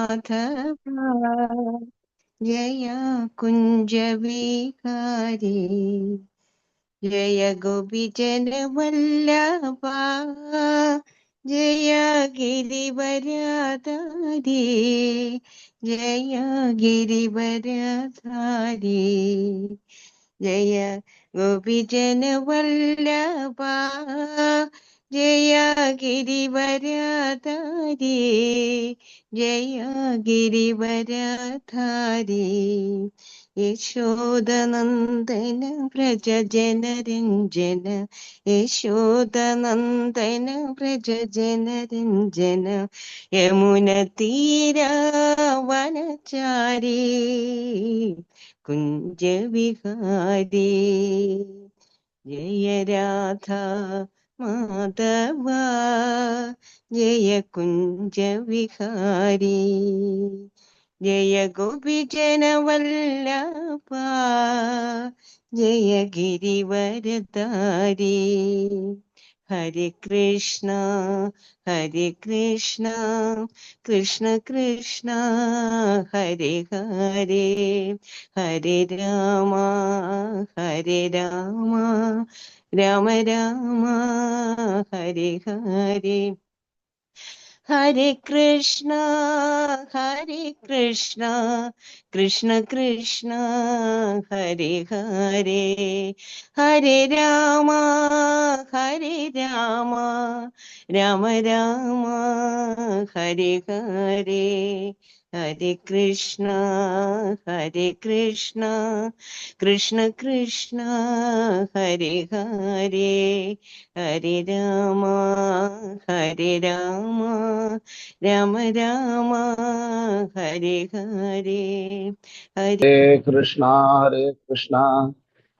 माधव जय कुंज विहारी जय गोपीजन वल्लभा जय गिरिवरधारी जय गिरिवरधारी जय गोपीजन वल्लभा जय गिरिवरधारी जय गिरिवरधारी यशोदनन्दन व्रज जनरञ्जन यशोदनन्दन व्रज जनरञ्जन यमुनतीरावनचारी कुञ्जविहारी जय राधा माधव जय कुञ्जविहारी जय गोपीजन वल्लभा जय गिरिवरधारी हरे कृष्णा कृष्ण कृष्ण हरे हरे हरे राम राम राम हरे हरे हरे कृष्णा कृष्ण कृष्ण हरे हरे हरे राम राम राम हरे हरे हरे कृष्णा कृष्ण कृष्ण हरे हरे हरे राम राम राम हरे हरे हरे हरे कृष्णा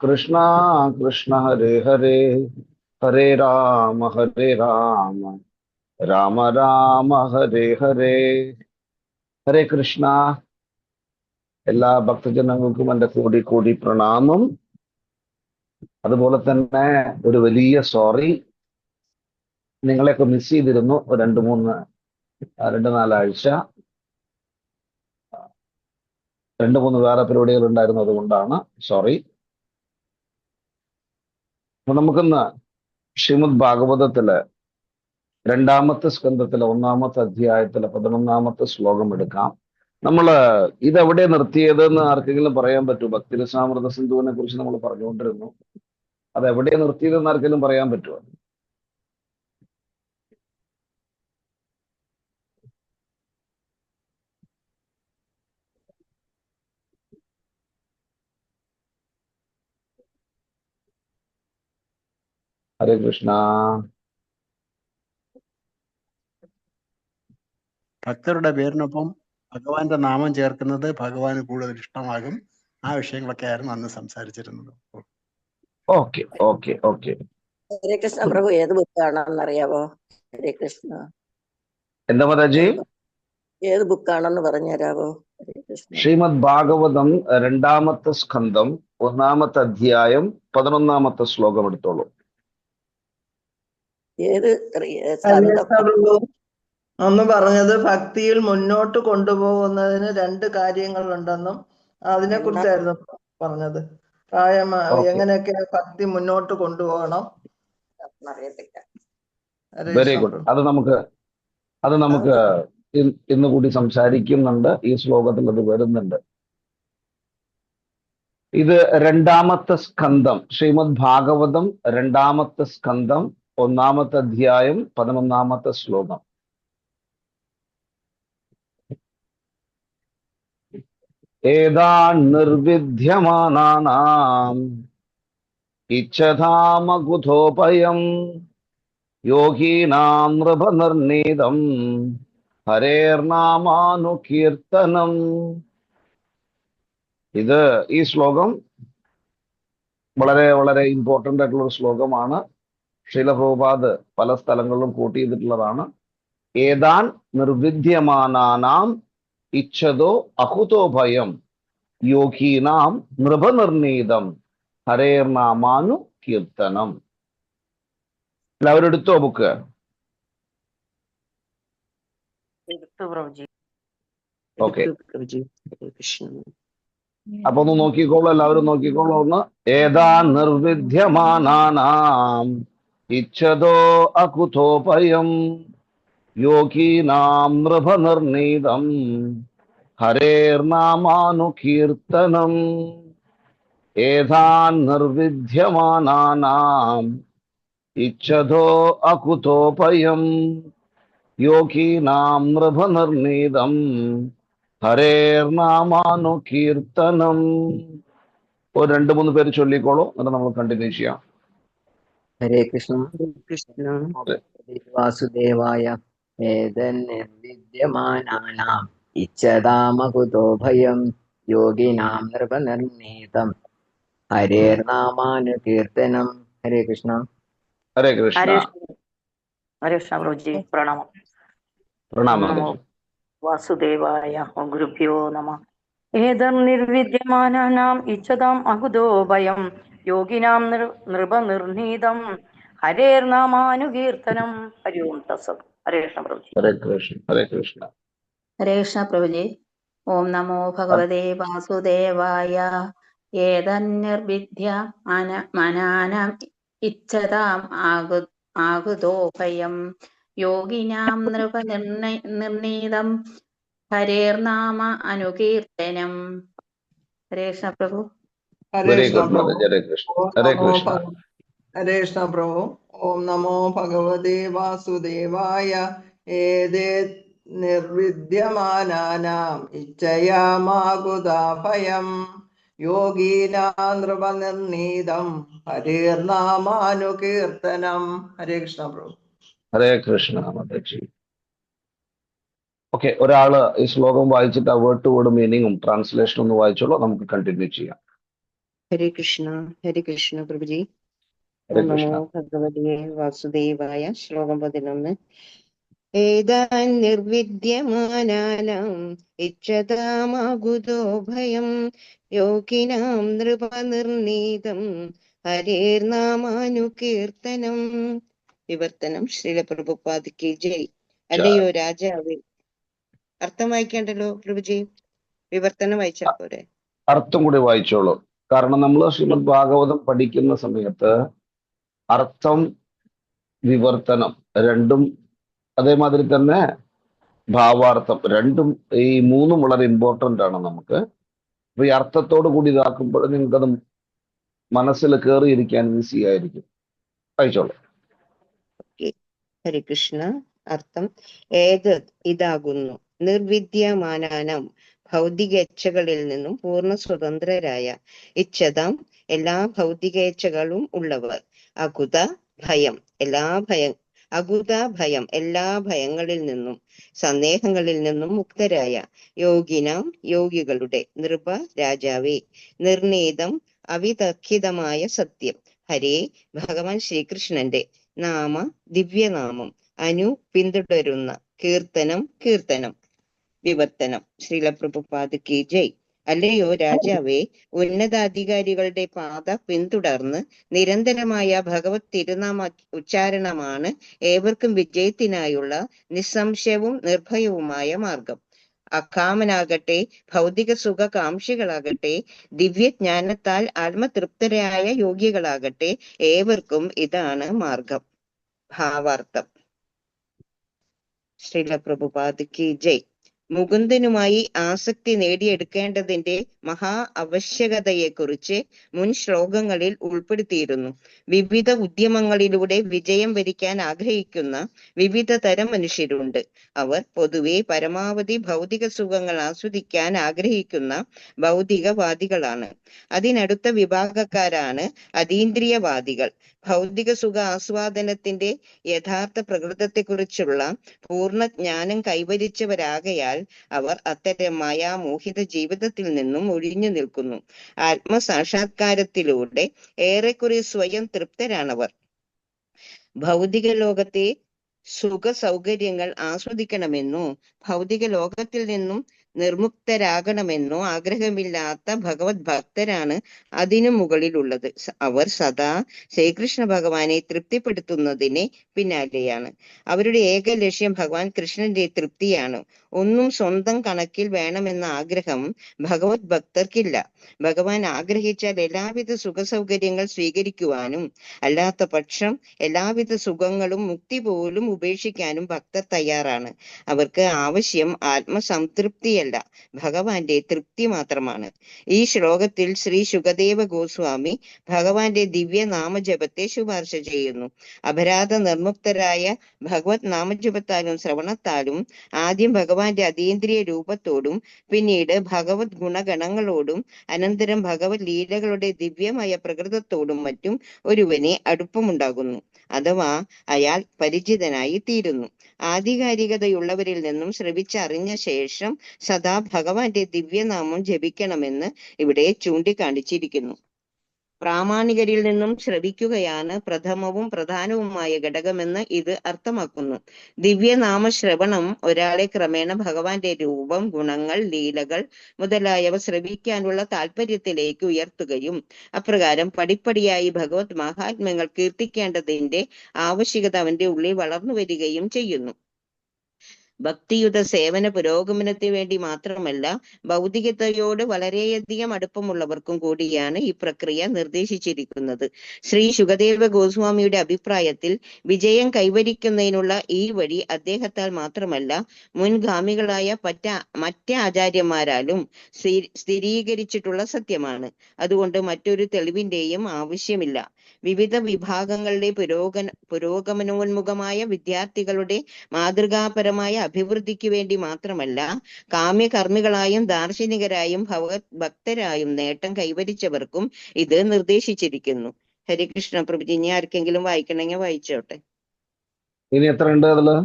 कृष्णा कृष्ण हरे हरे हरे राम राम राम हरे हरे ഹരേ കൃഷ്ണ. എല്ലാ ഭക്തജനങ്ങൾക്കും എൻ്റെ കോടി കോടി പ്രണാമം. അതുപോലെ തന്നെ ഒരു വലിയ സോറി, നിങ്ങളെയൊക്കെ മിസ് ചെയ്തിരുന്നു. രണ്ട് നാലാഴ്ച 2-3 വേറെ പരിപാടികൾ ഉണ്ടായിരുന്നു, അതുകൊണ്ടാണ് സോറി. അപ്പൊ നമുക്കിന്ന് ശ്രീമദ് ഭാഗവതത്തിലെ 2-ാമത്തെ സ്കന്ധത്തിലെ 1-ാമത്തെ അധ്യായത്തിലെ 11-ാമത്തെ ശ്ലോകം എടുക്കാം. നമ്മള് ഇതെവിടെ നിർത്തിയതെന്ന് ആർക്കെങ്കിലും പറയാൻ പറ്റുമോ? ഭക്തിരസാമൃത സിന്ധുവിനെ കുറിച്ച് നമ്മൾ പറഞ്ഞുകൊണ്ടിരുന്നു. അത് എവിടെ നിർത്തിയതെന്ന് ആർക്കെങ്കിലും പറയാൻ പറ്റുമോ? ഹരേ കൃഷ്ണ. ഭക്തരുടെ പേരിനൊപ്പം ഭഗവാന്റെ നാമം ചേർക്കുന്നത് ഭഗവാന് കൂടുതൽ ഇഷ്ടമാകും. ആ വിഷയങ്ങളൊക്കെ ആയിരുന്നു അന്ന് സംസാരിച്ചിരുന്നത്. Okay okay okay. Hare Krishna Prabhu, ഏത് ബുക്കാണെന്ന് അറിയാവോ? ഹരേ കൃഷ്ണ. എന്താ മാതാജി? ഏത് ബുക്കാണെന്ന് പറഞ്ഞുതരാവോ? ഹരേ കൃഷ്ണ. ശ്രീമദ് ഭാഗവതം 2-ാമത്തെ സ്കന്ധം 1-ാമത്തെ അധ്യായം 11-ാമത്തെ ശ്ലോകം എടുത്തോളൂ. ഏത് ഒന്ന് പറഞ്ഞത് ഭക്തിയിൽ മുന്നോട്ട് കൊണ്ടുപോകുന്നതിന് 2 കാര്യങ്ങളുണ്ടെന്നും അതിനെ കുറിച്ചായിരുന്നു പറഞ്ഞത്. എങ്ങനെയൊക്കെ ഭക്തി മുന്നോട്ട് കൊണ്ടുപോകണം അറിയത്തില്ല. Very good. അത് നമുക്ക് ഇന്ന് കൂടി സംസാരിക്കുന്നുണ്ട്. ഈ ശ്ലോകത്തിൽ അത് വരുന്നുണ്ട്. ഇത് 2-ാമത്തെ സ്കന്ധം, ശ്രീമദ് ഭാഗവതം 2-ാമത്തെ സ്കന്ധം 1-ാമത്തെ അധ്യായം 11-ാമത്തെ ശ്ലോകം. ഏതാൻ നിർവിദ്യമാനാനാം ഇച്ഛതാമകുതോപയം യോഗീനാം നൃപനിർണീതം ഹരേർനാമാനുകീർത്തനം. ഈ ശ്ലോകം വളരെ വളരെ ഇമ്പോർട്ടൻ്റ് ആയിട്ടുള്ള ഒരു ശ്ലോകമാണ്. ശ്രീല പ്രഭുപാദ് പല സ്ഥലങ്ങളിലും കോട്ട് ചെയ്തിട്ടുള്ളതാണ്. ഏതാൻ നിർവിദ്യമാനാനാം ഇച്ഛതോ അഹുതോ ഭയം യോഗീനാം നൃപനിർണീതം ഹരേർനാമാനു കീർത്തനം. എല്ലാവരും എടുത്തോ ബുക്ക്? ഓക്കെ, എടുത്തു പ്രഭുജി. ഹരേ കൃഷ്ണ. അപ്പൊ ഒന്ന് നോക്കിക്കോളൂ, എല്ലാവരും നോക്കിക്കോളൂ ഒന്ന്. ഏതാ നിർവിദ്യമാനാനാം ഇച്ഛതോ അകുതോപയം യോഗീനാം നൃപനിർണീതം ഹരേർനാമാനുകീർത്തനം. ഏതാൻ നിർവിദ്യമാനാനാം ഇച്ഛതോ അകുതോപയം യോഗീനാം നൃപനിർണീതം ഹരേർനാമാനുകീർത്തനം. ഒരു 2-3 പേര് ചൊല്ലിക്കോളൂ, എന്നിട്ട് നമ്മൾ കണ്ടിന്യൂ ചെയ്യാം. ഹരേ കൃഷ്ണ. ഹരേ കൃഷ്ണ. വാസുദേവായ. ഏതന്നിർവിദ്യമാനാനാം ഇച്ഛതാമകുതോ ഭയം യോഗിനാം നൃപനിർണീതം ഹരേർനാമാനുകീർത്തനം. ഹരേ കൃഷ്ണ. ഹരേ കൃഷ്ണ. ഹരേ കൃഷ്ണ പ്രഭുജി. പ്രണാമം. പ്രണാമം. നമോ വാസുദേവായ. ഓം ഗുരുഭ്യോ നമഃ. ഏതർനിർവിദ്യമാനാനാം ഇച്ഛതാം അകുതോ ഭയം യോഗിനാം നൃപനിർണീതം ഹരേർനാമാനുകീർത്തനം. ഹരി ഓം തത്സത്. ഹരേ കൃഷ്ണ പ്രഭുജി. ഹരേ കൃഷ്ണ. ഹരേ കൃഷ്ണ. ഹരേ കൃഷ്ണ പ്രഭുജി. ഓം നമോ ഭഗവതേ വാസുദേവായ. ഏതന്നിർവിദ്യ മനാനാം ഇച്ഛതാം ആകുതോ ഭയം യോഗിനാം നൃപനിർണീതം ഹരേർനാമ അനുകീർത്തനം. ഹരേ കൃഷ്ണ പ്രഭു. ഹരേ വെരി കൃഷ്ണ ഗുഡ് പ്രഭു. ബ്രദർ. ഹരേ കൃഷ്ണ. ഓം ഹരേ നമോ കൃഷ്ണ. ഹരേ കൃഷ്ണ പ്രഭു. ഓം നമോ ഭഗവതേ വാസുദേവായ. ഏതേ നിർവിദ്യമാനാനാം ഇച്ഛയാമാകുതാഭയം യോഗീനാം നൃപനിർണീതം ഹരേർനാമാനുകീർത്തനം. ഹരേ കൃഷ്ണ പ്രഭു. ഹരേ കൃഷ്ണ മാതാജി. ഓക്കെ, ഒരാള് ഈ ശ്ലോകം വായിച്ചിട്ട് ആ വേർഡ് ടു വേർഡ് മീനിങ്ങും ട്രാൻസ്ലേഷനും ഒന്ന് വായിച്ചോളൂ, നമുക്ക് കണ്ടിന്യൂ ചെയ്യാം. ഹരേ കൃഷ്ണ. ഹരേ കൃഷ്ണ പ്രഭുജി. ഹരേ ഓം കൃഷ്ണ. നമോ ഭഗവതേ വാസുദേവായ. ശ്ലോകം 11. ഏതാൻ നിർവിദ്യമാനാനാം ഇച്ഛതാമാകുതോ ഭയം യോഗിനാം നൃപനിർണീതം ഹരേർനാമാനുകീർത്തനം. വിവർത്തനം. ശ്രീല പ്രഭുപാദിക്ക് ജയ്. അല്ലയോ രാജാവേ. അർത്ഥം വായിക്കേണ്ടല്ലോ പ്രഭുജി, വിവർത്തനം വായിച്ചാൽ പോരെ? അർത്ഥം കൂടി വായിച്ചോളൂ. കാരണം നമ്മൾ ശ്രീമദ് ഭാഗവതം പഠിക്കുന്ന സമയത്ത് അർത്ഥം, വിവർത്തനം രണ്ടും, അതേമാതിരി തന്നെ ഭാവാർത്ഥം രണ്ടും, ഈ മൂന്നും വളരെ ഇമ്പോർട്ടൻ്റ് ആണ് നമുക്ക്. അപ്പൊ ഈ അർത്ഥത്തോട് കൂടി ഇതാക്കുമ്പോൾ നിങ്ങൾക്കത് മനസ്സിൽ കയറിയിരിക്കാൻ ഈസി ആയിരിക്കും. വായിച്ചോളൂ. ഹരേ കൃഷ്ണ. അർത്ഥം. ഏത് ഇതാകുന്നു, നിർവിദ്യമാനാനം ഭൗതിക ഇച്ഛകളിൽ നിന്നും പൂർണ്ണ സ്വതന്ത്രരായ, ഇച്ഛതാം എല്ലാ ഭൗതിക ഇച്ഛകളും ഉള്ളവർ, അകുത ഭയം എല്ലാ ഭയങ്ങളിൽ നിന്നും സന്ദേഹങ്ങളിൽ നിന്നും മുക്തരായ, യോഗിനാം യോഗികളുടെ, നൃപ രാജാവേ, നിർണീതം അവിതർക്കിതമായ സത്യം, ഹരേ ഭഗവാൻ ശ്രീകൃഷ്ണന്റെ നാമ ദിവ്യനാമം, അനു പിന്തുടരുന്ന, കീർത്തനം. വിവർത്തനം. ശ്രീല പ്രഭുപാദ് ജയ്. അല്ലയോ രാജാവേ, ഉന്നതാധികാരികളുടെ പാത പിന്തുടർന്ന് നിരന്തരമായ ഭഗവത് തിരുനാമ ഉച്ചാരണമാണ് ഏവർക്കും വിജയത്തിനായുള്ള നിസ്സംശയവും നിർഭയവുമായ മാർഗം. അകാമനാകട്ടെ, ഭൗതിക സുഖകാംക്ഷികളാകട്ടെ, ദിവ്യജ്ഞാനത്താൽ ആത്മതൃപ്തരായ യോഗികളാകട്ടെ, ഏവർക്കും ഇതാണ് മാർഗം. ഭാവാർത്ഥം. ശ്രീല പ്രഭുപാദ് ജയ്. മുകുന്ദനുമായി ആസക്തി നേടിയെടുക്കേണ്ടതിന്റെ മഹാ ആവശ്യകതയെക്കുറിച്ച് മുൻ ശ്ലോകങ്ങളിൽ ഉൾപ്പെടുത്തിയിരുന്നു. വിവിധ ഉദ്യമങ്ങളിലൂടെ വിജയം വരിക്കാൻ ആഗ്രഹിക്കുന്ന വിവിധ തരം മനുഷ്യരുണ്ട്. അവർ പൊതുവെ പരമാവധി ഭൗതിക സുഖങ്ങൾ ആസ്വദിക്കാൻ ആഗ്രഹിക്കുന്ന ഭൗതികവാദികളാണ്. അതിനടുത്ത വിഭാഗക്കാരാണ് അതീന്ദ്രിയവാദികൾ. ഭൗതിക സുഖ ആസ്വാദനത്തിന്റെ യഥാർത്ഥ പ്രകൃതത്തെക്കുറിച്ചുള്ള പൂർണ്ണ ജ്ഞാനം കൈവരിച്ചവരാകയാൽ അവർ അത്തരം മായാമോഹിത ജീവിതത്തിൽ നിന്നും ഒഴിഞ്ഞു നിൽക്കുന്നു. ആത്മസാക്ഷാത്കാരത്തിലൂടെ ഏറെക്കുറെ സ്വയം തൃപ്തരാണവർ. ഭൗതിക ലോകത്തെ സുഖ സൗകര്യങ്ങൾ ആസ്വദിക്കണമെന്നോ ഭൗതിക ലോകത്തിൽ നിന്നും നിർമുക്തരാകണമെന്നോ ആഗ്രഹമില്ലാത്ത ഭഗവത് ഭക്തരാണ് അതിനു മുകളിലുള്ളത്. അവർ സദാ ശ്രീകൃഷ്ണ ഭഗവാനെ തൃപ്തിപ്പെടുത്തുന്നതിന് പിന്നാലെയാണ്. അവരുടെ ഏക ലക്ഷ്യം ഭഗവാൻ കൃഷ്ണന്റെ തൃപ്തിയാണ്. ഒന്നും സ്വന്തം കണക്കിൽ വേണമെന്ന ആഗ്രഹം ഭഗവത് ഭക്തർക്കില്ല. ഭഗവാൻ ആഗ്രഹിച്ചാൽ എല്ലാവിധ സുഖസൗകര്യങ്ങൾ സ്വീകരിക്കുവാനും അല്ലാത്ത പക്ഷം എല്ലാവിധ സുഖങ്ങളും മുക്തി പോലും ഉപേക്ഷിക്കാനും ഭക്തർ തയ്യാറാണ്. അവർക്ക് ആവശ്യം ആത്മസംതൃപ്തിയല്ല, ഭഗവാന്റെ തൃപ്തി മാത്രമാണ്. ഈ ശ്ലോകത്തിൽ ശ്രീ ശുകദേവ ഗോസ്വാമി ഭഗവാന്റെ ദിവ്യ നാമജപത്തെ ശുപാർശ ചെയ്യുന്നു. അപരാധ നിർമുക്തരായ ഭഗവത് നാമജപത്താലും ശ്രവണത്താലും ആദ്യം ഭഗവാന്റെ അതീന്ദ്രിയ രൂപത്തോടും പിന്നീട് ഭഗവത് ഗുണഗണങ്ങളോടും അനന്തരം ഭഗവത് ലീലകളുടെ ദിവ്യമായ പ്രകൃതത്തോടും മറ്റും ഒരുവന് അടുപ്പമുണ്ടാകുന്നു, അഥവാ അയാൾ പരിചിതനായി തീരുന്നു. ആധികാരികതയുള്ളവരിൽ നിന്നും ശ്രവിച്ചറിഞ്ഞ ശേഷം സദാ ഭഗവാന്റെ ദിവ്യനാമം ജപിക്കണമെന്ന് ഇവിടെ ചൂണ്ടിക്കാണിച്ചിരിക്കുന്നു. പ്രാമാണികരിൽ നിന്നും ശ്രവിക്കുകയാണ് പ്രഥമവും പ്രധാനവുമായ ഘടകമെന്ന് ഇത് അർത്ഥമാക്കുന്നു. ദിവ്യനാമ ശ്രവണം ഒരാളെ ക്രമേണ ഭഗവാന്റെ രൂപം, ഗുണങ്ങൾ, ലീലകൾ മുതലായവ ശ്രവിക്കാനുള്ള താല്പര്യത്തിലേക്ക് ഉയർത്തുകയും അപ്രകാരം പടിപ്പടിയായി ഭഗവത് മഹാത്മ്യങ്ങൾ കീർത്തിക്കേണ്ടതിന്റെ ആവശ്യകത അവന്റെ ഉള്ളിൽ വളർന്നു വരികയും ചെയ്യുന്നു. ഭക്തിയുത സേവന പുരോഗമനത്തിന് വേണ്ടി മാത്രമല്ല, ഭൗതികതയോട് വളരെയധികം അടുപ്പമുള്ളവർക്കും കൂടിയാണ് ഈ പ്രക്രിയ നിർദ്ദേശിച്ചിരിക്കുന്നത്. ശ്രീ ശുകദേവ ഗോസ്വാമിയുടെ അഭിപ്രായത്തിൽ വിജയം കൈവരിക്കുന്നതിനുള്ള ഈ വഴി അദ്ദേഹത്താൽ മാത്രമല്ല, മുൻഗാമികളായ മറ്റ് ആചാര്യന്മാരാലും സ്ഥിരീകരിച്ചിട്ടുള്ള സത്യമാണ്. അതുകൊണ്ട് മറ്റൊരു തെളിവിന്റെയും ആവശ്യമില്ല. വിവിധ വിഭാഗങ്ങളിലെ പുരോഗമനോന്മുഖമായ വിദ്യാർത്ഥികളുടെ മാതൃകാപരമായ അഭിവൃദ്ധിക്ക് വേണ്ടി മാത്രമല്ല, കാമ്യകർമ്മികളായും ദാർശനികരായും ഭഗവത് ഭക്തരായും നേട്ടം കൈവരിച്ചവർക്കും ഇത് നിർദ്ദേശിച്ചിരിക്കുന്നു. ഹരികൃഷ്ണ പ്രഭുജി, ഇനി ആർക്കെങ്കിലും വായിക്കണമെങ്കിൽ വായിച്ചോട്ടെ. ഇനി എത്ര ഉണ്ട് അതില്?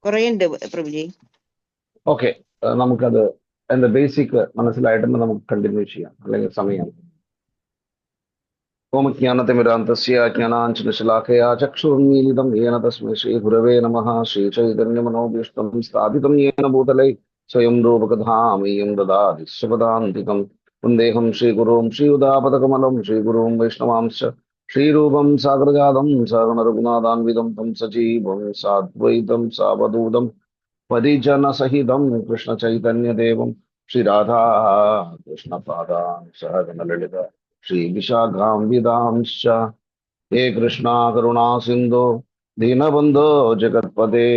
കുറെ ഉണ്ട് പ്രഭുജി. ഓക്കെ, നമുക്കത് അതിന്റെ ബേസിക് മനസ്സിലായിട്ടുണ്ട്. നമുക്ക് കണ്ടിന്യൂ ചെയ്യാം, അല്ലെങ്കിൽ സമയം. ഓം ജ്ഞാനതിമിരാന്തസ്യ ജ്ഞാനാഞ്ജനശലാഖയാ ചക്ഷുരുന്മീലിതം യേന തസ്മൈ ശ്രീ ഗുരവേ നമഃ. ശ്രീചൈതന്യമനോഭീഷ്ടം സ്ഥാപിതം യേന ഭൂതലേ സ്വയം രൂപകഥാമേയം ദദാതി സ്വപദാന്തികം. വന്ദേഹം ശ്രീഗുരും ശ്രീയുതാപദകമലം ശ്രീഗുരും വൈഷ്ണവാംശ്ച ശ്രീരൂപം സാഗരജാതം സഗണരഘുനാഥാൻവിതം തം സജീവം സാദ്വൈതം സാവധൂതം പരിജനസഹിതം കൃഷ്ണചൈതന്യദേവം ശ്രീരാധാ കൃഷ്ണപാദാൻ സഹഗണലളിത ശ്രീവിശാഖാംവിദാംശ്ച. ഹേ കൃഷ്ണ കരുണാ സിന്ധോ ദീനബന്ധോ ജഗത്പദേ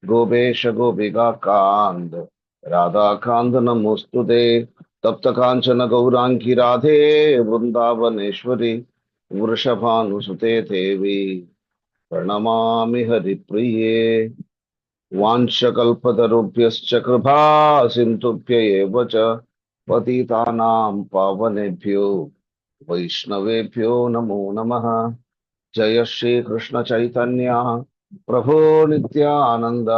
ഗോപേശ ഗോപികാന്ത് രാധാകാന്ത് നമോസ്തുതേ. തപ്ത കാഞ്ചന ഗൗരാംഗി രാധേ വൃന്ദാവനേശ്വരി വൃഷഭാനുസുതേ ദേവി പ്രണമാമി ഹരിപ്രിയേ. വാഞ്ചകൽപതരുഭ്യശ്ച കൃപാ സിന്ധുഭ്യ ഏവ ച പതിതാനാം പാവനേഭ്യോ വൈഷ്ണവേഭ്യോ നമോ നമഃ. ജയ ശ്രീ കൃഷ്ണ ചൈതന്യ പ്രഭോ നിത്യാനന്ദ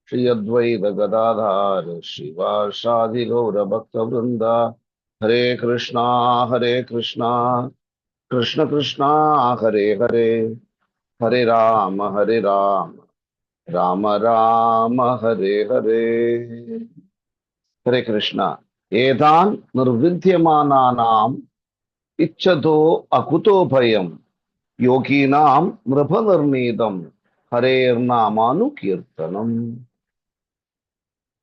ശ്രീ അദ്വൈത ഗദാധര ശ്രീവാസാദി ഗൗരഭക്തവൃന്ദ. ഹരേ കൃഷ്ണ കൃഷ്ണ കൃഷ്ണ ഹരേ ഹരേ, ഹരേ രാമ രാമ രാമ ഹരേ ഹരേ. ഹരേ കൃഷ്ണ. ഏതാൻ നിർവിദ്യമാനാനാം ഇച്ഛതോ അകുതോ ഭയം യോഗീനാം നൃപനിർണീതം ഹരേർനാമാനുകീർത്തനം.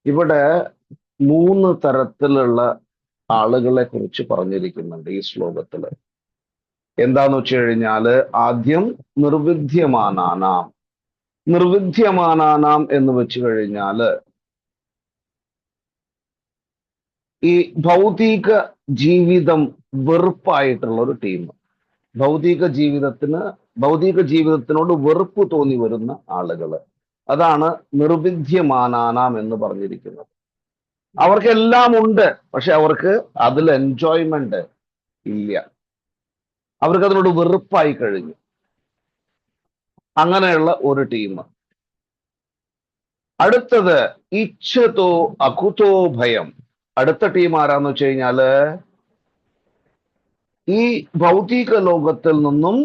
ഇവിടെ 3 തരത്തിലുള്ള ആളുകളെ കുറിച്ച് പറഞ്ഞിരിക്കുന്നുണ്ട് ഈ ശ്ലോകത്തില്. എന്താന്ന് വെച്ച് കഴിഞ്ഞാല്, ആദ്യം നിർവിദ്യമാനാനാം എന്ന് വെച്ച് കഴിഞ്ഞാല് ഈ ഭൗതിക ജീവിതം വെറുപ്പായിട്ടുള്ള ഒരു ടീം. ഭൗതിക ജീവിതത്തിനോട് വെറുപ്പ് തോന്നി വരുന്ന ആളുകള്, അതാണ് നിർവിദ്യമാനാനാം എന്ന് പറഞ്ഞിരിക്കുന്നത്. അവർക്കെല്ലാം ഉണ്ട്, പക്ഷെ അവർക്ക് അതിൽ എൻജോയ്മെന്റ് ഇല്ല. അവർക്ക് അതിനോട് വെറുപ്പായി കഴിഞ്ഞു. അങ്ങനെയുള്ള ഒരു ടീം. അടുത്തത് ഇച്ഛതോ അകുതോ ഭയം. അടുത്ത ടീം ആരാന്ന് വെച്ച് കഴിഞ്ഞാല്, ഈ ഭൗതിക ലോകത്തിൽ നിന്നും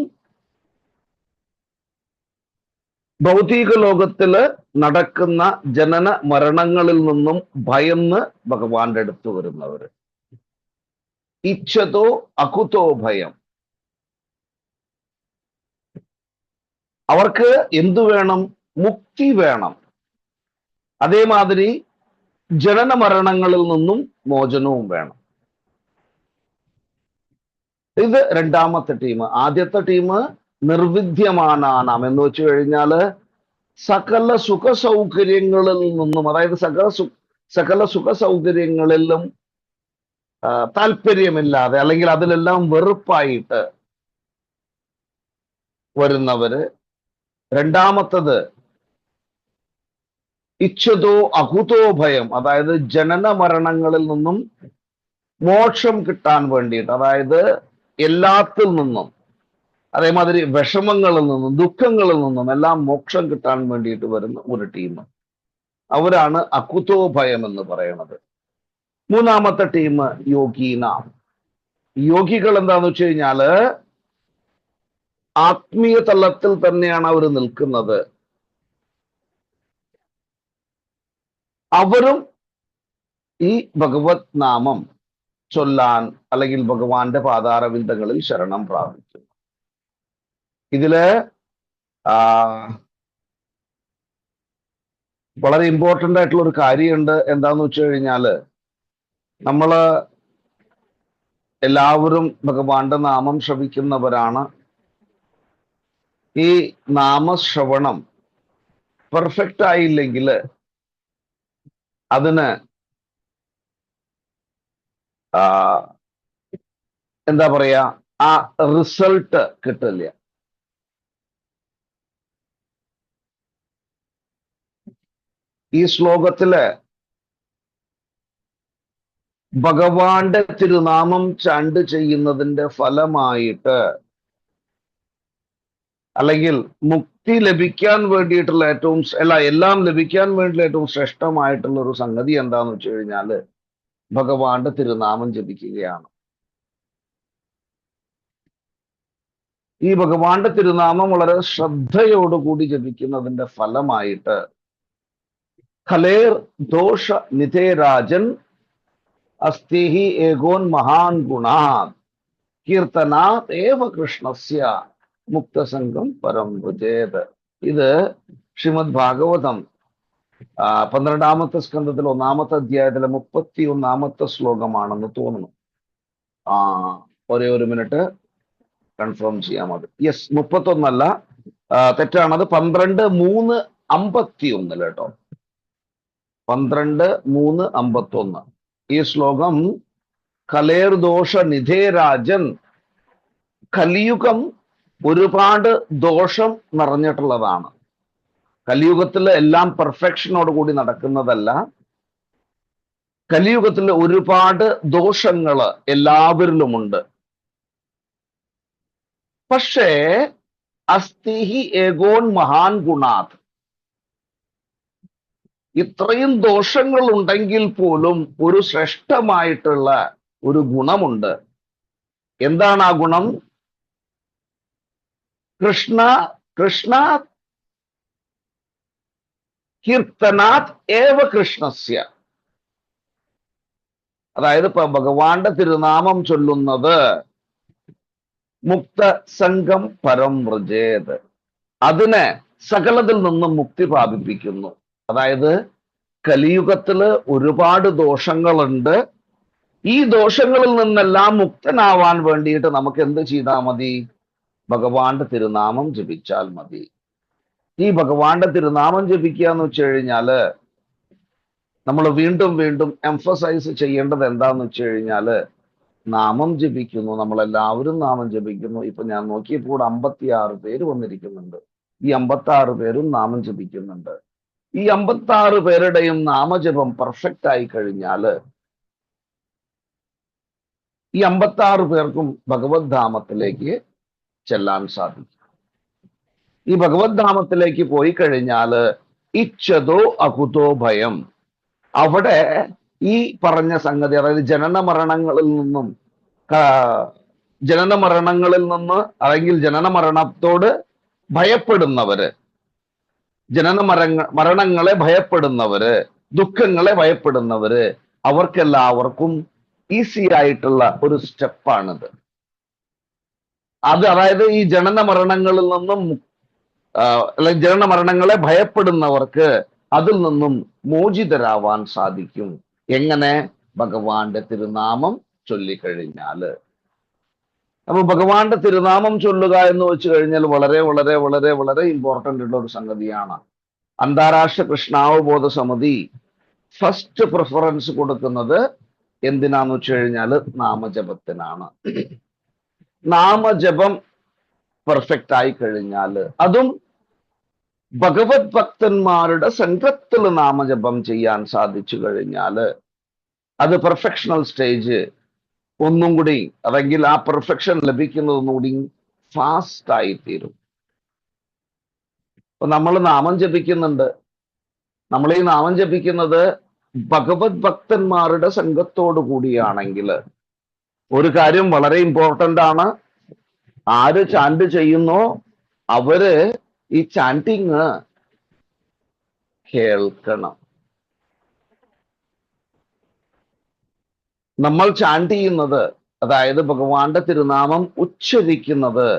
ഭൗതിക ലോകത്തില് നടക്കുന്ന ജനന മരണങ്ങളിൽ നിന്നും ഭയന്ന് ഭഗവാന്റെ അടുത്ത് വരുന്നവര്. ഇച്ഛതോ അകുതോ ഭയം. അവർക്ക് എന്തു വേണം? മുക്തി വേണം. അതേമാതിരി ജനന മരണങ്ങളിൽ നിന്നും മോചനവും വേണം. ഇത് രണ്ടാമത്തെ ടീം. ആദ്യത്തെ ടീം നിർവിദ്യമാനാനാം എന്ന് വെച്ച് കഴിഞ്ഞാല് സകല സുഖ സൗകര്യങ്ങളിൽ നിന്നും, അതായത് സകല സുഖ സൗകര്യങ്ങളിലും താല്പര്യമില്ലാതെ അല്ലെങ്കിൽ അതിലെല്ലാം വെറുപ്പായിട്ട് വരുന്നവര്. രണ്ടാമത്തത് ഇച്ഛതോ അകുതോ ഭയം, അതായത് ജനന മരണങ്ങളിൽ നിന്നും മോക്ഷം കിട്ടാൻ വേണ്ടിയിട്ട്, അതായത് എല്ലാത്തിൽ നിന്നും, അതേമാതിരി വിഷമങ്ങളിൽ നിന്നും ദുഃഖങ്ങളിൽ നിന്നും എല്ലാം മോക്ഷം കിട്ടാൻ വേണ്ടിയിട്ട് വരുന്ന ഒരു ടീം. അവരാണ് അകുതോ ഭയം എന്ന് പറയുന്നത്. മൂന്നാമത്തെ ടീം യോഗീന. യോഗികൾ എന്താന്ന് വെച്ച് കഴിഞ്ഞാല് ആത്മീയ തലത്തിൽ തന്നെയാണ് അവർ നിൽക്കുന്നത്. അവരും ഈ ഭഗവത് നാമം ചൊല്ലാൻ അല്ലെങ്കിൽ ഭഗവാന്റെ പാതാരവിന്ദങ്ങളിൽ ശരണം പ്രാപിക്കുന്നു. ഇതില് വളരെ ഇമ്പോർട്ടൻ്റ് ആയിട്ടുള്ള ഒരു കാര്യമുണ്ട്. എന്താന്ന് വെച്ച് കഴിഞ്ഞാല് നമ്മള് എല്ലാവരും ഭഗവാന്റെ നാമം ശ്രവിക്കുന്നവരാണ്. ഈ നാമശ്രവണം പെർഫെക്റ്റ് ആയില്ലെങ്കിൽ അതിന് എന്താ പറയാ, ആ റിസൾട്ട് കിട്ടില്ല. ഈ ശ്ലോകത്തില് ഭഗവാന്റെ തിരുനാമം ചാണ്ട് ചെയ്യുന്നതിന്റെ ഫലമായിട്ട് അല്ലെങ്കിൽ മുക്തി ലഭിക്കാൻ വേണ്ടിയിട്ടുള്ള എല്ലാം ലഭിക്കാൻ വേണ്ടിയിട്ടുള്ള ഏറ്റവും ശ്രേഷ്ഠമായിട്ടുള്ള ഒരു സംഗതി എന്താന്ന് വെച്ച് കഴിഞ്ഞാല് ഭഗവാന്റെ തിരുനാമം ജപിക്കുകയാണ്. ഈ ഭഗവാന്റെ തിരുനാമം വളരെ ശ്രദ്ധയോടുകൂടി ജപിക്കുന്നതിന്റെ ഫലമായിട്ട് ഖലേർ ദോഷ നിധേരാജൻ അസ്തിഹി ഏകോൻ മഹാൻ ഗുണാത് കീർത്തനാത് ഏവ കൃഷ്ണസ്യ മുക്തസംഗം പരം ഭുജേത്. ഇത് ശ്രീമദ് ഭാഗവതം 12ാമത്തെ സ്കന്ധത്തിൽ 1ാമത്തെ അധ്യായത്തിലെ 31ാമത്തെ ശ്ലോകമാണെന്ന് തോന്നുന്നു. ഒരേ ഒരു മിനിറ്റ് കൺഫേം ചെയ്യാം. അത് യെസ്, 31 തെറ്റാണത്. 12:3:51 കേട്ടോ. 12:3:51 ഈ ശ്ലോകം കലേർ ദോഷ നിധേരാജൻ. കലിയുഗം ഒരുപാട് ദോഷം നിറഞ്ഞിട്ടുള്ളതാണ്. കലിയുഗത്തിൽ എല്ലാം പെർഫെക്ഷനോട് കൂടി നടക്കുന്നതല്ല. കലിയുഗത്തിൽ ഒരുപാട് ദോഷങ്ങള് എല്ലാവരിലുമുണ്ട്. പക്ഷേ അസ്തിഹി ഏകോൻ മഹാൻ ഗുണാത്, ഇത്രയും ദോഷങ്ങൾ ഉണ്ടെങ്കിൽ പോലും ഒരു ശ്രേഷ്ഠമായിട്ടുള്ള ഒരു ഗുണമുണ്ട്. എന്താണ് ആ ഗുണം? കൃഷ്ണ കീർത്തനാത് ഏവ കൃഷ്ണസ്യ. അതായത് ഇപ്പൊ ഭഗവാന്റെ തിരുനാമം ചൊല്ലുന്നത് മുക്ത സംഘം പരം വ്രജേത്, അതിനെ സകലത്തിൽ നിന്നും മുക്തി പ്രാപിപ്പിക്കുന്നു. അതായത് കലിയുഗത്തില് ഒരുപാട് ദോഷങ്ങളുണ്ട്. ഈ ദോഷങ്ങളിൽ നിന്നെല്ലാം മുക്തനാവാൻ വേണ്ടിയിട്ട് നമുക്ക് എന്ത് ചെയ്താൽ മതി? ഭഗവാന്റെ തിരുനാമം ജപിച്ചാൽ മതി. ഈ ഭഗവാന്റെ തിരുനാമം ജപിക്കുക എന്ന് വെച്ച് കഴിഞ്ഞാല് നമ്മൾ വീണ്ടും വീണ്ടും എംഫസൈസ് ചെയ്യേണ്ടത് എന്താന്ന് വെച്ച് കഴിഞ്ഞാല് നാമം ജപിക്കുന്നു, നമ്മളെല്ലാവരും നാമം ജപിക്കുന്നു. ഇപ്പൊ ഞാൻ നോക്കിയപ്പോൾ 56 പേര് വന്നിരിക്കുന്നുണ്ട്. ഈ 56 പേരും നാമം ജപിക്കുന്നുണ്ട്. ഈ 56 പേരുടെയും നാമജപം പെർഫെക്റ്റ് ആയി കഴിഞ്ഞാല് ഈ 56 പേർക്കും ഭഗവത് ധാമത്തിലേക്ക് ചെല്ലാൻ സാധിക്കും. ഈ ഭഗവത് ധാമത്തിലേക്ക് പോയി കഴിഞ്ഞാല് ഇച്ഛതോ അകുതോ ഭയം, അവിടെ ഈ പറഞ്ഞ സംഗതി, അതായത് ജനന മരണങ്ങളിൽ നിന്ന് അല്ലെങ്കിൽ ജനന മരണത്തോട് ഭയപ്പെടുന്നവര്, മരണങ്ങളെ ഭയപ്പെടുന്നവര്, ദുഃഖങ്ങളെ ഭയപ്പെടുന്നവര്, അവർക്കെല്ലാവർക്കും ഈസി ആയിട്ടുള്ള ഒരു സ്റ്റെപ്പാണിത്. അതായത് ഈ ജനന മരണങ്ങളിൽ നിന്നും അല്ലെങ്കിൽ ജനന മരണങ്ങളെ ഭയപ്പെടുന്നവർക്ക് അതിൽ നിന്നും മോചിതരാവാൻ സാധിക്കും. എങ്ങനെ? ഭഗവാന്റെ തിരുനാമം ചൊല്ലിക്കഴിഞ്ഞാല്. അപ്പൊ ഭഗവാന്റെ തിരുനാമം ചൊല്ലുക എന്ന് വെച്ച് കഴിഞ്ഞാൽ വളരെ വളരെ വളരെ വളരെ ഇമ്പോർട്ടൻ്റ് ഉള്ള ഒരു സംഗതിയാണ്. അന്താരാഷ്ട്ര കൃഷ്ണാവബോധ സമിതി ഫസ്റ്റ് പ്രിഫറൻസ് കൊടുക്കുന്നത് എന്തിനാന്ന് വെച്ച് കഴിഞ്ഞാൽ നാമജപത്തിനാണ്. നാമജപം പെർഫെക്റ്റ് ആയി കഴിഞ്ഞാൽ, അതും ഭഗവത് ഭക്തന്മാരുടെ സംഘത്തിൽ നാമജപം ചെയ്യാൻ സാധിച്ചു കഴിഞ്ഞാൽ അത് പെർഫെക്ഷണൽ സ്റ്റേജ് ഒന്നും കൂടി, അല്ലെങ്കിൽ ആ പെർഫെക്ഷൻ ലഭിക്കുന്നതൊന്നും കൂടി ഫാസ്റ്റ് ആയി തീരും. അപ്പൊ നമ്മൾ നാമം ജപിക്കുന്നുണ്ട്. നമ്മൾ ഈ നാമം ജപിക്കുന്നത് ഭഗവത് ഭക്തന്മാരുടെ സംഘത്തോടു കൂടിയാണെങ്കിൽ ഒരു കാര്യം വളരെ ഇമ്പോർട്ടൻ്റ് ആണ്. ആര് ചാൻഡ് ചെയ്യുന്നോ അവര് ഈ ചാൻറ്റിങ് കേൾക്കണം. നമ്മൾ ചാൻഡ് ചെയ്യുന്നത്, അതായത് ഭഗവാന്റെ തിരുനാമം ഉച്ചരിക്കുന്നത്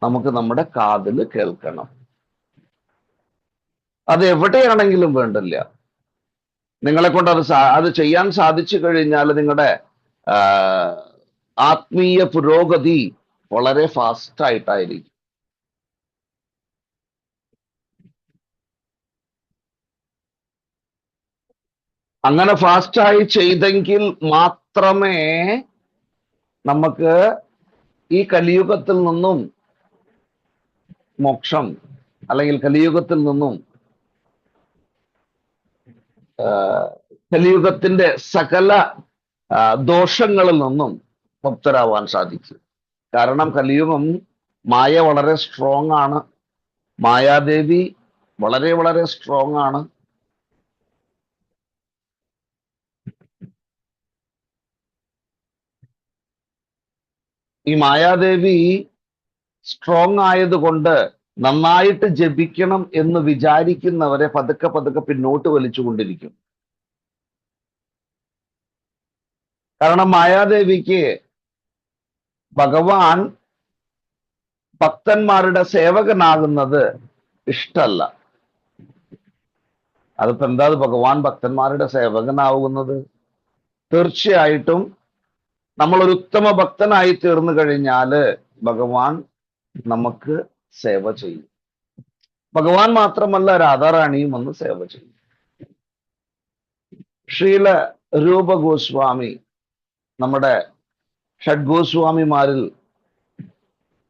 നമുക്ക് നമ്മുടെ കാതിൽ കേൾക്കണം. അത് എവിടെയാണെങ്കിലും വേണ്ടില്ല. നിങ്ങളെ കൊണ്ട് അത് ചെയ്യാൻ സാധിച്ചു കഴിഞ്ഞാൽ നിങ്ങളുടെ ആത്മീയ പുരോഗതി വളരെ ഫാസ്റ്റ് ആയിട്ടായിരിക്കും. അങ്ങനെ ഫാസ്റ്റായി ചെയ്തെങ്കിൽ മാത്രമേ നമുക്ക് ഈ കലിയുഗത്തിൽ നിന്നും മോക്ഷം, അല്ലെങ്കിൽ കലിയുഗത്തിൽ നിന്നും കലിയുഗത്തിന്റെ സകല ദോഷങ്ങളിൽ നിന്നും മുക്തരാവാൻ സാധിക്കും. കാരണം കലിയുഗം മായ വളരെ സ്ട്രോങ് ആണ്. മായാദേവി വളരെ വളരെ സ്ട്രോങ് ആണ്. ഈ മായാദേവി സ്ട്രോങ് ആയതുകൊണ്ട് നന്നായിട്ട് ജപിക്കണം എന്ന് വിചാരിക്കുന്നവരെ പതുക്കെ പതുക്കെ പിന്നോട്ട് വലിച്ചുകൊണ്ടിരിക്കും. കാരണം മായാദേവിക്ക് ഭഗവാൻ ഭക്തന്മാരുടെ സേവകനാകുന്നത് ഇഷ്ടല്ല. അതിപ്പോ എന്താ ഭഗവാൻ ഭക്തന്മാരുടെ സേവകനാവുന്നത്? തീർച്ചയായിട്ടും നമ്മളൊരു ഉത്തമ ഭക്തനായി തീർന്നു കഴിഞ്ഞാല് ഭഗവാൻ നമുക്ക് സേവ ചെയ്യും. ഭഗവാൻ മാത്രമല്ല, രാധാറാണിയും വന്ന് സേവ ചെയ്യും. ശ്രീല രൂപ ഗോസ്വാമി, നമ്മുടെ ഷഡ്ഗോസ്വാമിമാരിൽ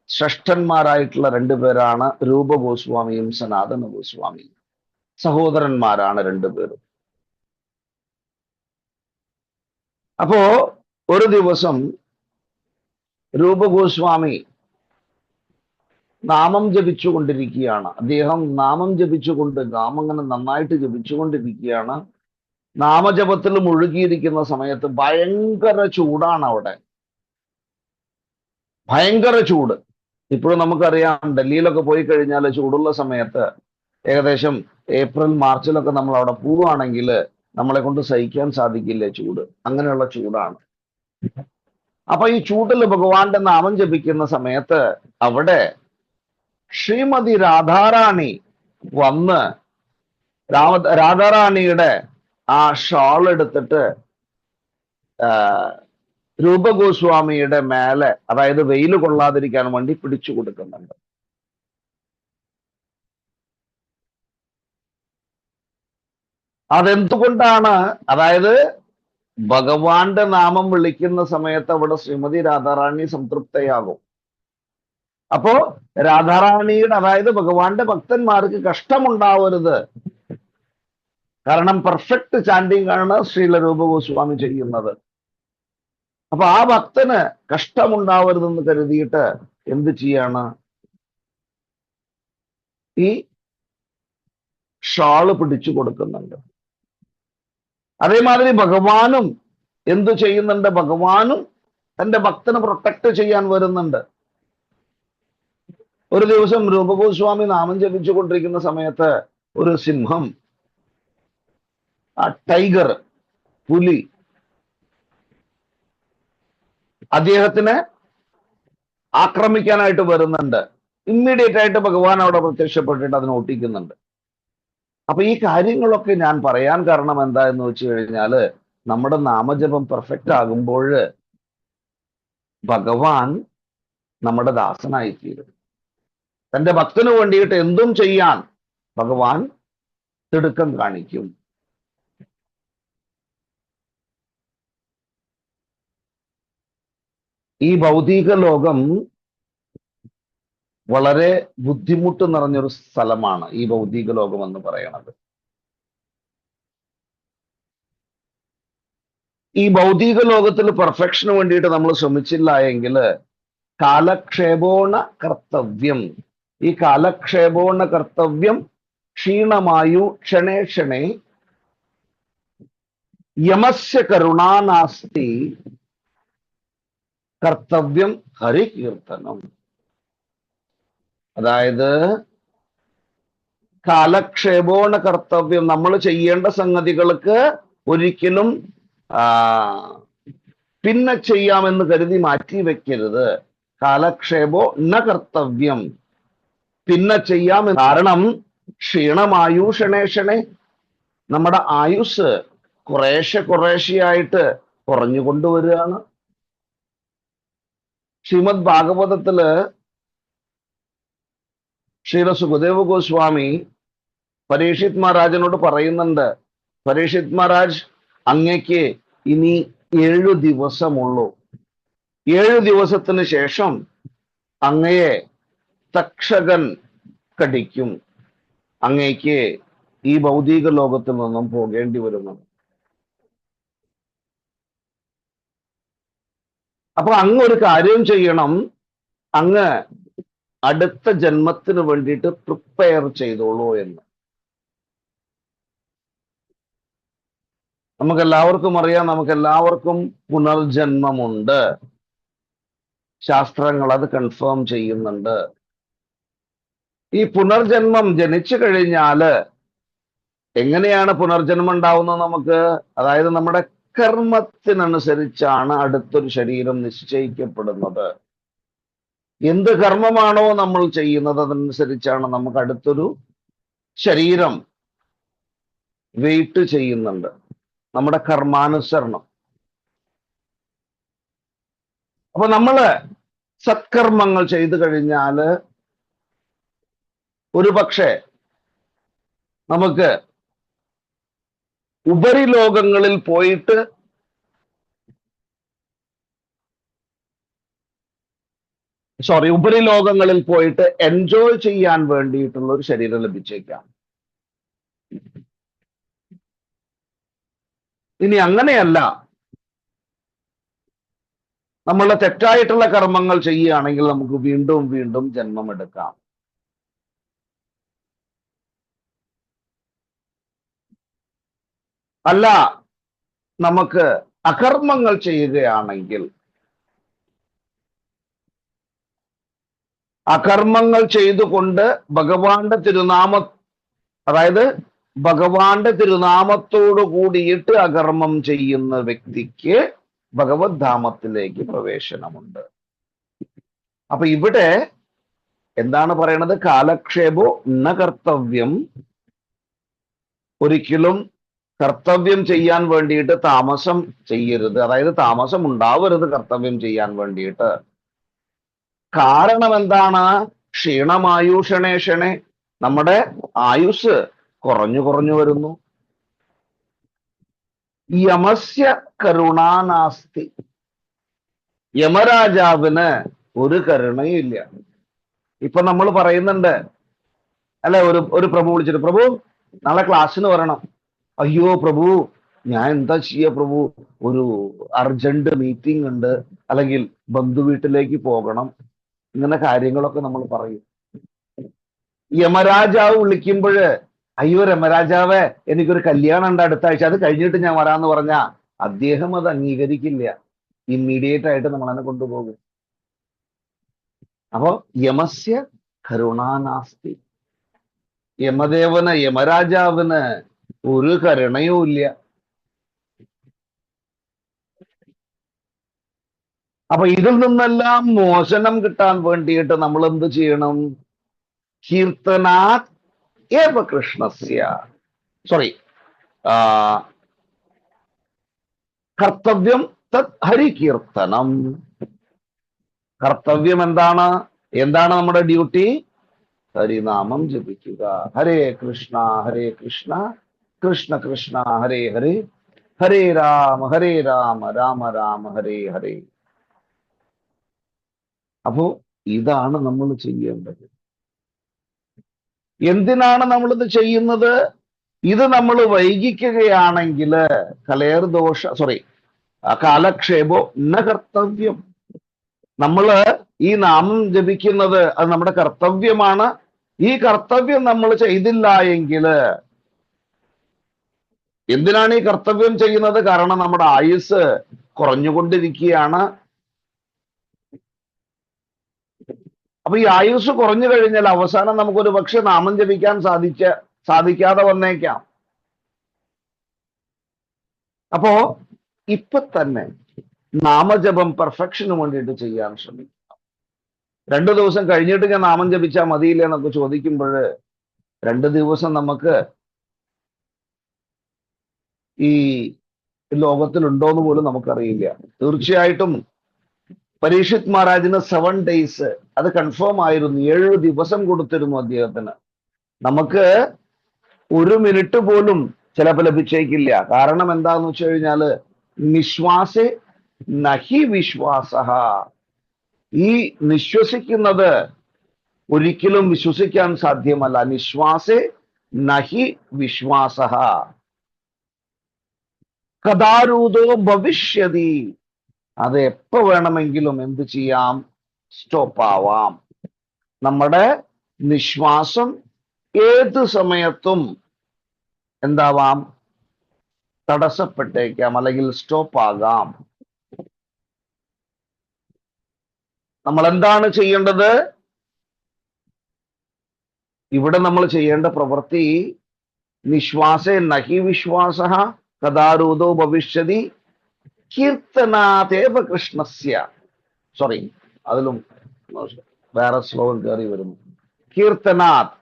ശ്രേഷ്ഠന്മാരായിട്ടുള്ള രണ്ടുപേരാണ് രൂപ ഗോസ്വാമിയും സനാതന ഗോസ്വാമിയും. സഹോദരന്മാരാണ് രണ്ടുപേരും. അപ്പോ ഒരു ദിവസം രൂപ ഗോസ്വാമി നാമം ജപിച്ചുകൊണ്ടിരിക്കുകയാണ്. അദ്ദേഹം നാമം ജപിച്ചുകൊണ്ട് അങ്ങനെ നന്നായിട്ട് ജപിച്ചുകൊണ്ടിരിക്കുകയാണ്. നാമജപത്തിൽ മുഴുകിയിരിക്കുന്ന സമയത്ത് ഭയങ്കര ചൂടാണ് അവിടെ. ഭയങ്കര ചൂട്. ഇപ്പോഴും നമുക്കറിയാം, ഡൽഹിയിലൊക്കെ പോയി കഴിഞ്ഞാൽ ചൂടുള്ള സമയത്ത് ഏകദേശം ഏപ്രിൽ മാർച്ചിലൊക്കെ നമ്മൾ അവിടെ പോവുകയാണെങ്കിൽ നമ്മളെ കൊണ്ട് സഹിക്കാൻ സാധിക്കില്ല ചൂട്. അങ്ങനെയുള്ള ചൂടാണ്. അപ്പൊ ഈ ചൂടിൽ ഭഗവാന്റെ നാമം ജപിക്കുന്ന സമയത്ത് അവിടെ ശ്രീമതി രാധാറാണി വന്ന് രാധാറാണിയുടെ ആ ഷാൾ എടുത്തിട്ട് രൂപ ഗോസ്വാമിയുടെ മേലെ, അതായത് വെയിൽ കൊള്ളാതിരിക്കാൻ വേണ്ടി പിടിച്ചു കൊടുക്കുന്നുണ്ട്. അതെന്തുകൊണ്ടാണ്? അതായത് ഭഗവാന്റെ നാമം വിളിക്കുന്ന സമയത്ത് അവിടെ ശ്രീമതി രാധാറാണി സംതൃപ്തയാകും. അപ്പോ രാധാറാണിയുടെ, അതായത് ഭഗവാന്റെ ഭക്തന്മാർക്ക് കഷ്ടമുണ്ടാവരുത്. കാരണം പെർഫെക്റ്റ് ചാൻഡിങ് ആണ് ശ്രീല രൂപ ഗോസ്വാമി ചെയ്യുന്നത്. അപ്പൊ ആ ഭക്തന് കഷ്ടമുണ്ടാവരുതെന്ന് കരുതിയിട്ട് എന്ത് ചെയ്യാണ്? ഈ ഷാള് പിടിച്ചു കൊടുക്കുന്നുണ്ട്. അതേമാതിരി ഭഗവാനും എന്തു ചെയ്യുന്നുണ്ട്? ഭഗവാനും തന്റെ ഭക്തനെ പ്രൊട്ടക്ട് ചെയ്യാൻ വരുന്നുണ്ട്. ഒരു ദിവസം രൂപ ഗോസ്വാമി നാമം ജപിച്ചുകൊണ്ടിരിക്കുന്ന സമയത്ത് ഒരു സിംഹം, ടൈഗർ, പുലി അദ്ദേഹത്തിനെ ആക്രമിക്കാനായിട്ട് വരുന്നുണ്ട്. ഇമ്മീഡിയറ്റ് ആയിട്ട് ഭഗവാൻ അവിടെ പ്രത്യക്ഷപ്പെട്ടിട്ട് അതിനെ ഒട്ടിക്കുന്നുണ്ട്. അപ്പൊ ഈ കാര്യങ്ങളൊക്കെ ഞാൻ പറയാൻ കാരണം എന്താ എന്ന് വെച്ച് കഴിഞ്ഞാല്, നമ്മുടെ നാമജപം പെർഫെക്റ്റ് ആകുമ്പോൾ ഭഗവാൻ നമ്മുടെ ദാസനായിത്തീരും. തന്റെ ഭക്തന് വേണ്ടിയിട്ട് എന്തും ചെയ്യാൻ ഭഗവാൻ തിടുക്കം കാണിക്കും. ഈ ഭൗതിക ലോകം വളരെ ബുദ്ധിമുട്ട് നിറഞ്ഞൊരു സ്ഥലമാണ്. ഈ ഭൗതിക ലോകം എന്ന് പറയുന്നത്, ഈ ഭൗതിക ലോകത്തിൽ പെർഫെക്ഷന് വേണ്ടിയിട്ട് നമ്മൾ ശ്രമിച്ചില്ല എങ്കിൽ കാലക്ഷേപോണ കർത്തവ്യം, ഈ കാലക്ഷേപോണ കർത്തവ്യം ക്ഷീണമായു ക്ഷണേ ക്ഷണേ യമസ്യ കരുണാനാസ്തി കർത്തവ്യം ഹരികീർത്തനം. അതായത് കാലക്ഷേപോണ കർത്തവ്യം, നമ്മൾ ചെയ്യേണ്ട സംഗതികൾക്ക് ഒരിക്കലും പിന്നെ ചെയ്യാമെന്ന് കരുതി മാറ്റി വെക്കരുത്. കാലക്ഷേപോ ന കർത്തവ്യം, പിന്നെ ചെയ്യാം. കാരണം ക്ഷീണമായുഷണേഷണേ, നമ്മുടെ ആയുസ് കുറേശ്ശെയായിട്ട് കുറഞ്ഞുകൊണ്ടുവരികയാണ്. ശ്രീമദ് ഭാഗവതത്തില് ശ്രീല സുഖദേവ ഗോസ്വാമി പരീക്ഷിത് മഹാരാജനോട് പറയുന്നുണ്ട്, പരീക്ഷിത് മഹാരാജ്, അങ്ങയ്ക്ക് ഇനി 7 ദിവസമുള്ളൂ. 7 ദിവസത്തിന് ശേഷം അങ്ങയെ തക്ഷകൻ കടിക്കും. അങ്ങയ്ക്ക് ഈ ഭൗതിക ലോകത്തിൽ നിന്നും പോകേണ്ടി വരുന്നു. അപ്പൊ അങ്ങ് ഒരു കാര്യം ചെയ്യണം, അങ്ങ് അടുത്ത ജന്മത്തിന് വേണ്ടിയിട്ട് പ്രിപ്പയർ ചെയ്തോളൂ എന്ന്. നമുക്കെല്ലാവർക്കും അറിയാം, നമുക്കെല്ലാവർക്കും പുനർജന്മമുണ്ട്. ശാസ്ത്രങ്ങൾ അത് കൺഫേം ചെയ്യുന്നുണ്ട്. ഈ പുനർജന്മം ജനിച്ചു കഴിഞ്ഞാല് എങ്ങനെയാണ് പുനർജന്മം ഉണ്ടാവുന്നത് നമുക്ക്? അതായത് നമ്മുടെ കർമ്മത്തിനനുസരിച്ചാണ് അടുത്തൊരു ശരീരം നിശ്ചയിക്കപ്പെടുന്നത്. എന്ത് കർമ്മമാണോ നമ്മൾ ചെയ്യുന്നത് അതനുസരിച്ചാണ് നമുക്ക് അടുത്തൊരു ശരീരം വെയിറ്റ് ചെയ്യുന്നുണ്ട്, നമ്മുടെ കർമാനുസരണം. അപ്പൊ നമ്മള് സത്കർമ്മങ്ങൾ ചെയ്തു കഴിഞ്ഞാല് ഒരു പക്ഷേ നമുക്ക് ഉപരിലോകങ്ങളിൽ പോയിട്ട് ഉപരിലോകങ്ങളിൽ പോയിട്ട് എൻജോയ് ചെയ്യാൻ വേണ്ടിയിട്ടുള്ള ഒരു ശരീരം ലഭിച്ചേക്കാം. ഇനി അങ്ങനെയല്ല, നമ്മൾ തെറ്റായിട്ടുള്ള കർമ്മങ്ങൾ ചെയ്യുകയാണെങ്കിൽ നമുക്ക് വീണ്ടും വീണ്ടും ജന്മമെടുക്കാം. അല്ല, നമുക്ക് അകർമ്മങ്ങൾ ചെയ്യുകയാണെങ്കിൽ, അകർമ്മങ്ങൾ ചെയ്തുകൊണ്ട് ഭഗവാന്റെ അതായത് ഭഗവാന്റെ തിരുനാമത്തോടു കൂടിയിട്ട് അകർമ്മം ചെയ്യുന്ന വ്യക്തിക്ക് ഭഗവത് ധാമത്തിലേക്ക് പ്രവേശനമുണ്ട്. അപ്പൊ ഇവിടെ എന്താണ് പറയണത്? കാലക്ഷേപോ ന കർത്തവ്യം. ഒരിക്കലും കർത്തവ്യം ചെയ്യാൻ വേണ്ടിയിട്ട് താമസം ചെയ്യരുത്. അതായത് താമസം ഉണ്ടാവരുത് കർത്തവ്യം ചെയ്യാൻ വേണ്ടിയിട്ട്. കാരണം എന്താണ്? ക്ഷീണമായുഷണേഷണേ, നമ്മുടെ ആയുസ് കുറഞ്ഞു വരുന്നു. യമസ്യ കരുണാനാസ്തി, യമരാജാവിന് ഒരു കരുണയില്ല. ഇപ്പൊ നമ്മൾ പറയുന്നുണ്ട് അല്ലെ, ഒരു പ്രഭു വിളിച്ചിട്ട്, പ്രഭു നാളെ ക്ലാസ്സിന് വരണം. അയ്യോ പ്രഭു, ഞാൻ എന്താ ചെയ്യ പ്രഭു, ഒരു അർജന്റ് മീറ്റിംഗ് ഉണ്ട്, അല്ലെങ്കിൽ ബന്ധു വീട്ടിലേക്ക് പോകണം, ഇങ്ങനെ കാര്യങ്ങളൊക്കെ നമ്മൾ പറയും. യമരാജാവ് വിളിക്കുമ്പോഴ്, അയ്യോ രമരാജാവേ, എനിക്കൊരു കല്യാണം ഉണ്ട് അടുത്ത ആഴ്ച, അത് കഴിഞ്ഞിട്ട് ഞാൻ വരാന്ന് പറഞ്ഞാ അദ്ദേഹം അത് അംഗീകരിക്കില്ല. ഇമ്മീഡിയറ്റ് ആയിട്ട് നമ്മളതിനെ കൊണ്ടുപോകും. അപ്പോ യമസ്യ കരുണാനാസ്തി, യമദേവന്, യമരാജാവിന് ഒരു കരുണയും ഇല്ല. അപ്പൊ ഇതിൽ നിന്നെല്ലാം മോചനം കിട്ടാൻ വേണ്ടിയിട്ട് നമ്മൾ എന്ത് ചെയ്യണം? കീർത്തനാത് ഏവ കൃഷ്ണസ്യ, സോറി, കർത്തവ്യം തത് ഹരികീർത്തനം. കർത്തവ്യം എന്താണ്? എന്താണ് നമ്മുടെ ഡ്യൂട്ടി? ഹരിനാമം ജപിക്കുക. ഹരേ കൃഷ്ണ കൃഷ്ണ കൃഷ്ണ ഹരേ ഹരേ, ഹരേ രാമ രാമ രാമ ഹരേ ഹരേ. അപ്പോ ഇതാണ് നമ്മൾ ചെയ്യേണ്ടത്. എന്തിനാണ് നമ്മളിത് ചെയ്യുന്നത്? ഇത് നമ്മൾ വൈകിക്കുകയാണെങ്കിൽ കാലക്ഷേപോ ന കർത്തവ്യം. നമ്മള് ഈ നാമം ജപിക്കുന്നത് അത് നമ്മുടെ കർത്തവ്യമാണ്. ഈ കർത്തവ്യം നമ്മൾ ചെയ്തില്ല എങ്കിൽ, എന്തിനാണ് ഈ കർത്തവ്യം ചെയ്യുന്നത്? കാരണം നമ്മുടെ ആയുസ് കുറഞ്ഞുകൊണ്ടിരിക്കുകയാണ്. അപ്പൊ ഈ ആയുസ് കുറഞ്ഞു കഴിഞ്ഞാൽ അവസാനം നമുക്കൊരു പക്ഷെ നാമം ജപിക്കാൻ സാധിക്കാതെ വന്നേക്കാം. അപ്പോ ഇപ്പൊ തന്നെ നാമജപം പെർഫെക്ഷന് വേണ്ടിയിട്ട് ചെയ്യാൻ ശ്രമിക്കാം. 2 ദിവസം കഴിഞ്ഞിട്ട് ഞാൻ നാമം ജപിച്ചാൽ മതിയില്ലേ എന്നൊക്കെ ചോദിക്കുമ്പോൾ 2 ദിവസം നമുക്ക് ഈ ലോകത്തിലുണ്ടോന്ന് പോലും നമുക്കറിയില്ല. തീർച്ചയായിട്ടും പരീക്ഷിത് മഹാരാജിന് 7 days അത് കൺഫേം ആയിരുന്നു. 7 ദിവസം കൊടുത്തിരുന്നു അദ്ദേഹത്തിന്. നമുക്ക് 1 മിനിറ്റ് പോലും ചിലപ്പോൾ ലഭിച്ചേക്കില്ല. കാരണം എന്താന്ന് വെച്ച് കഴിഞ്ഞാല് നിശ്വാസേ നഹി വിശ്വാസ. ഈ നിശ്വസിക്കുന്നത് ഒരിക്കലും വിശ്വസിക്കാൻ സാധ്യമല്ല. നിശ്വാസേ നഹി വിശ്വാസ. കഥാരൂതോ ഭവിഷ്യതി. അത് എപ്പോ വേണമെങ്കിലും എന്ത് ചെയ്യാം? സ്റ്റോപ്പ് ആവാം. നമ്മുടെ നിശ്വാസം ഏത് സമയത്തും എന്താവാം? തടസ്സപ്പെട്ടേക്കാം, അല്ലെങ്കിൽ സ്റ്റോപ്പ് ആകാം. നമ്മൾ എന്താണ് ചെയ്യേണ്ടത്? ഇവിടെ നമ്മൾ ചെയ്യേണ്ട പ്രവൃത്തി നിശ്വാസേ നഹി വിശ്വാസ കഥാരൂതോ ഭവിഷ്യതി കീർത്തനാദേവ കൃഷ്ണസ്യ. സോറി, അതിലും വേറെ ശ്ലോകം കയറി വരുന്നു. കീർത്തനാത്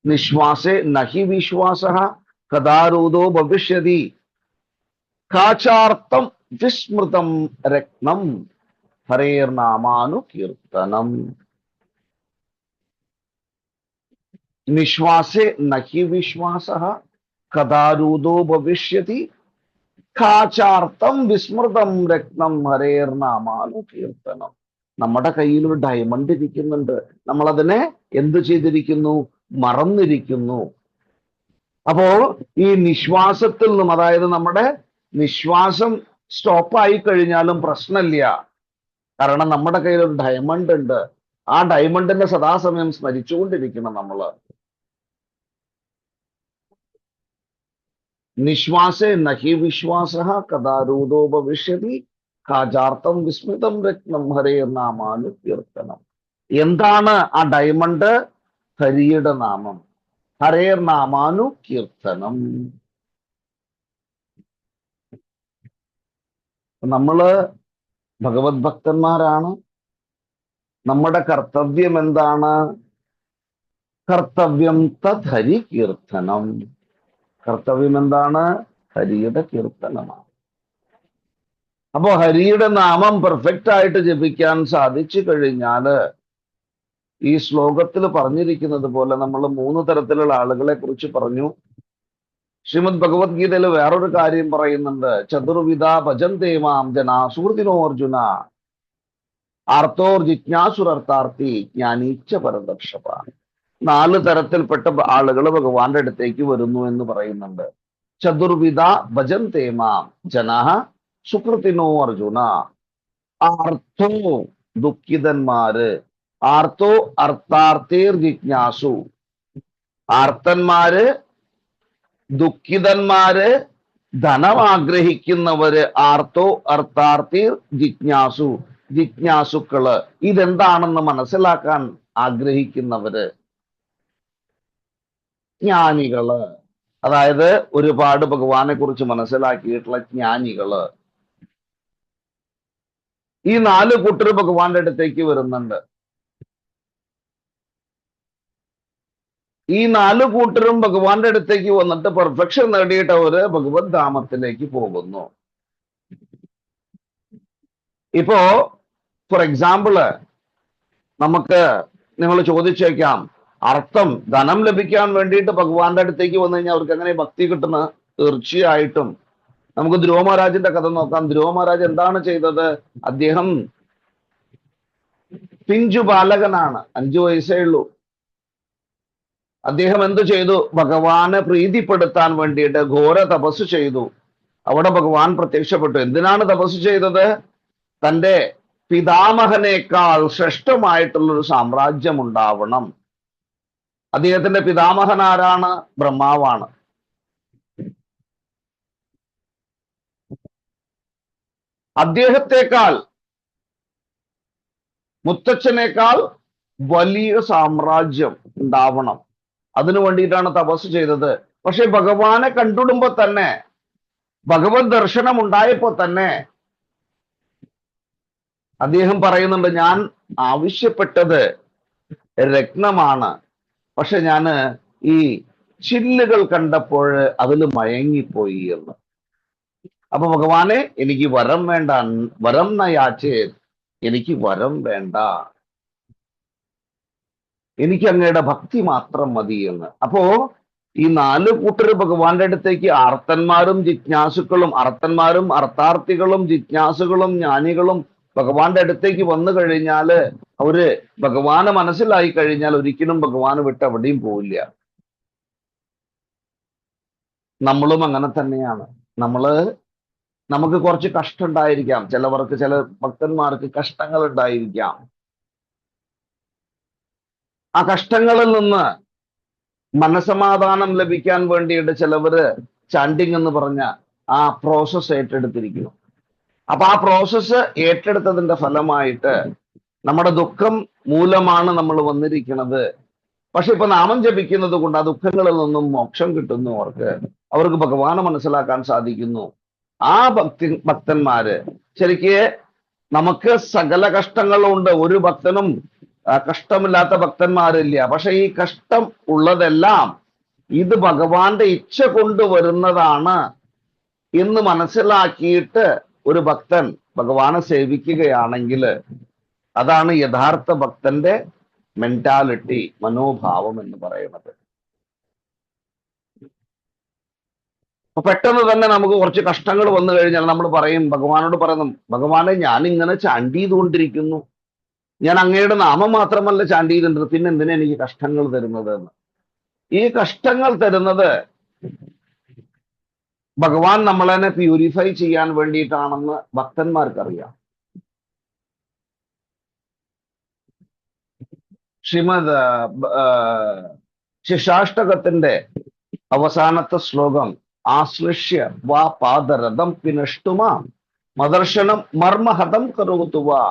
നിശ്വാസേ നഹി വിശ്വാസ കഥാരൂതോ ഭവിഷ്യതി കാചാർത്ഥം വിസ്മൃതം രത്നം ഹരേർനാമാനുകീർത്തനം. നിശ്വാസേ നഹി വിശ്വാസ കഥാരൂതോ ഭവിഷ്യതി കാചാർത്ഥം വിസ്മൃതം രത്നം ഹരേർനാമാനുകീർത്തനം. നമ്മുടെ കയ്യിൽ ഒരു ഡയമണ്ട് ഇരിക്കുന്നുണ്ട്, നമ്മൾ അതിനെ എന്ത് ചെയ്തിരിക്കുന്നു? മറന്നിരിക്കുന്നു. അപ്പോ ഈ നിശ്വാസത്തിൽ നിന്നും, അതായത് നമ്മുടെ നിശ്വാസം സ്റ്റോപ്പായി കഴിഞ്ഞാലും പ്രശ്നമില്ല. കാരണം നമ്മുടെ കയ്യിൽ ഒരു ഡയമണ്ട് ഉണ്ട്. ആ ഡയമണ്ടിനെ സദാസമയം സ്മരിച്ചുകൊണ്ടിരിക്കണം നമ്മള്. നിശ്വാസേ നഹി വിശ്വാസ കഥാരൂതോ ഭവിഷ്യതി കാചാർത്ഥം വിസ്മൃതം രത്നം ഹരേർനാമാനുകീർത്തനം. എന്താണ് ആ ഡയമണ്ട്? ഹരിയുടെ നാമം. ഹരേർനാമാനുകീർത്തനം. നമ്മള് ഭഗവത് ഭക്തന്മാരാണ്. നമ്മുടെ കർത്തവ്യം എന്താണ്? കർത്തവ്യം തത് ഹരി കീർത്തനം. കർത്തവ്യം എന്താണ്? ഹരിയുടെ കീർത്തനമാണ്. അപ്പോ ഹരിയുടെ നാമം പെർഫെക്റ്റ് ആയിട്ട് ജപിക്കാൻ സാധിച്ചു കഴിഞ്ഞാല് ഈ ശ്ലോകത്തിൽ പറഞ്ഞിരിക്കുന്നത് പോലെ നമ്മൾ 3 തരത്തിലുള്ള ആളുകളെ കുറിച്ച് പറഞ്ഞു. ശ്രീമദ് ഭഗവത്ഗീതയിൽ വേറൊരു കാര്യം പറയുന്നുണ്ട്. ചതുർവിധ ഭജന്തേ മാം ജനാ സുഹൃത്തിനോ അർജുന ആർത്തോർ ജിജ്ഞാസുരർത്ഥാർത്ഥി ജ്ഞാനീച്ച പരദർശപ. 4 തരത്തിൽപ്പെട്ട ആളുകൾ ഭഗവാന്റെ അടുത്തേക്ക് വരുന്നു എന്ന് പറയുന്നുണ്ട്. ചതുർവിധ ഭജന്തേ മാം ജനാ സുഹൃത്തിനോ അർജുന. ആർത്തോ ദുഃഖിതന്മാര്, ആർത്തോ അർത്ഥാർത്ഥീർ ജിജ്ഞാസു. ആർത്തന്മാര്, ദുഃഖിതന്മാര്, ധനം ആഗ്രഹിക്കുന്നവര്. ആർത്തോ അർത്ഥാർത്ഥീർ ജിജ്ഞാസു. ജിജ്ഞാസുക്കള്, ഇതെന്താണെന്ന് മനസ്സിലാക്കാൻ ആഗ്രഹിക്കുന്നവര്, ജ്ഞാനികള്, അതായത് ഒരുപാട് ഭഗവാനെ കുറിച്ച് മനസ്സിലാക്കിയിട്ടുള്ള ജ്ഞാനികള്, ഈ 4 കൂട്ടർ ഭഗവാന്റെ അടുത്തേക്ക് വരുന്നുണ്ട്. ഈ 4 കൂട്ടരും ഭഗവാന്റെ അടുത്തേക്ക് വന്നിട്ട് പെർഫെക്ഷൻ നേടിയിട്ട് അവര് ഭഗവത് ധാമത്തിലേക്ക് പോകുന്നു. ഇപ്പോ ഫോർ എക്സാമ്പിള് നമുക്ക് നിങ്ങൾ ചോദിച്ചേക്കാം, അർത്ഥം ധനം ലഭിക്കാൻ വേണ്ടിയിട്ട് ഭഗവാന്റെ അടുത്തേക്ക് വന്നു കഴിഞ്ഞാൽ അവർക്ക് എങ്ങനെ ഭക്തി കിട്ടുന്നത്? തീർച്ചയായിട്ടും നമുക്ക് ധ്രുവ മഹാരാജിന്റെ കഥ നോക്കാം. ധ്രുവ മഹാരാജ് എന്താണ് ചെയ്തത്? അദ്ദേഹം പിഞ്ചു ബാലകനാണ്, 5 വയസ്സേ ഉള്ളൂ. അദ്ദേഹം എന്തു ചെയ്തു? ഭഗവാനെ പ്രീതിപ്പെടുത്താൻ വേണ്ടിയിട്ട് ഘോര തപസ് ചെയ്തു. അവിടെ ഭഗവാൻ പ്രത്യക്ഷപ്പെട്ടു. എന്തിനാണ് തപസ് ചെയ്തത്? തൻ്റെ പിതാമഹനേക്കാൾ ശ്രേഷ്ഠമായിട്ടുള്ളൊരു സാമ്രാജ്യം ഉണ്ടാവണം. അദ്ദേഹത്തിന്റെ പിതാമഹൻ ആരാണ്? ബ്രഹ്മാവാണ്. അദ്ദേഹത്തെക്കാൾ, മുത്തച്ഛനേക്കാൾ വലിയ സാമ്രാജ്യം ഉണ്ടാവണം. അതിനു വേണ്ടിയിട്ടാണ് തപസ് ചെയ്തത്. പക്ഷെ ഭഗവാനെ കണ്ടിടുമ്പോ തന്നെ, ഭഗവത് ദർശനം ഉണ്ടായപ്പോ തന്നെ അദ്ദേഹം പറയുന്നുണ്ട്, ഞാൻ ആവശ്യപ്പെട്ടത് രത്നമാണ്, പക്ഷെ ഞാന് ഈ ചില്ലുകൾ കണ്ടപ്പോൾ അതിൽ മയങ്ങിപ്പോയി എന്ന്. അപ്പൊ ഭഗവാനെ, എനിക്ക് വരം വേണ്ട, വരം നയാച്ചേ, എനിക്ക് വരം വേണ്ട, എനിക്ക് അങ്ങയുടെ ഭക്തി മാത്രം മതി എന്ന്. അപ്പോ ഈ 4 കൂട്ടർ ഭഗവാന്റെ അടുത്തേക്ക്, ആർത്തന്മാരും ജിജ്ഞാസുക്കളും, അർത്ഥന്മാരും അർത്ഥാർത്ഥികളും ജിജ്ഞാസുകളും ജ്ഞാനികളും ഭഗവാന്റെ അടുത്തേക്ക് വന്നു കഴിഞ്ഞാല്, അവര് ഭഗവാനെ മനസ്സിലായി കഴിഞ്ഞാൽ ഒരിക്കലും ഭഗവാനെ വിട്ട് എവിടെയും പോവില്ല. നമ്മളും അങ്ങനെ തന്നെയാണ്. നമുക്ക് കുറച്ച് കഷ്ടം ഉണ്ടായിരിക്കാം, ചിലവർക്ക്, ചില ഭക്തന്മാർക്ക് കഷ്ടങ്ങൾ ഉണ്ടായിരിക്കാം. ആ കഷ്ടങ്ങളിൽ നിന്ന് മനസമാധാനം ലഭിക്കാൻ വേണ്ടിയിട്ട് ചിലവര് ചാണ്ടിങ് എന്ന് പറഞ്ഞ ആ പ്രോസസ്സ് ഏറ്റെടുത്തിരിക്കുന്നു. അപ്പൊ ആ പ്രോസസ്സ് ഏറ്റെടുത്തതിന്റെ ഫലമായിട്ട് നമ്മുടെ ദുഃഖം മൂലമാണ് നമ്മൾ വന്നിരിക്കുന്നത്. പക്ഷെ ഇപ്പൊ നാമം ജപിക്കുന്നത് കൊണ്ട് ആ ദുഃഖങ്ങളിൽ നിന്നും മോക്ഷം കിട്ടുന്നു. അവർക്ക് ഭഗവാനെ മനസ്സിലാക്കാൻ സാധിക്കുന്നു. ആ ഭക്തന്മാര് ശരിക്ക്, നമുക്ക് സകല കഷ്ടങ്ങളുണ്ട്, ഒരു ഭക്തനും കഷ്ടമില്ലാത്ത ഭക്തന്മാരില്ല. പക്ഷെ ഈ കഷ്ടം ഉള്ളതെല്ലാം ഇത് ഭഗവാന്റെ ഇച്ഛ കൊണ്ടുവരുന്നതാണ് എന്ന് മനസ്സിലാക്കിയിട്ട് ഒരു ഭക്തൻ ഭഗവാനെ സേവിക്കുകയാണെങ്കിൽ അതാണ് യഥാർത്ഥ ഭക്തന്റെ മെന്റാലിറ്റി, മനോഭാവം എന്ന് പറയുന്നത്. അപ്പൊ പെട്ടെന്ന് തന്നെ നമുക്ക് കുറച്ച് കഷ്ടങ്ങൾ വന്നു കഴിഞ്ഞാൽ നമ്മൾ പറയും, ഭഗവാനോട് പറയുന്നു, ഭഗവാനെ, ഞാൻ ഇങ്ങനെ ചാണ്ടി ചെയ്തുകൊണ്ടിരിക്കുന്നു, ഞാൻ അങ്ങയുടെ നാമം മാത്രമല്ല ചാണ്ടി ചെയ്തിട്ടുണ്ട്, പിന്നെ എന്തിനാ എനിക്ക് കഷ്ടങ്ങൾ തരുന്നത് എന്ന്. ഈ കഷ്ടങ്ങൾ തരുന്നത് ഭഗവാൻ നമ്മളെ പ്യൂരിഫൈ ചെയ്യാൻ വേണ്ടിയിട്ടാണെന്ന് ഭക്തന്മാർക്കറിയാം. ശ്രീമദ് ശിക്ഷാഷ്ടകത്തിന്റെ അവസാനത്തെ ശ്ലോകം, ആശ്ലിഷ്യ വാ പാദരഥം പിനഷ്ടുമാം മദർശനം മർമ്മഹതം കരോതുവാ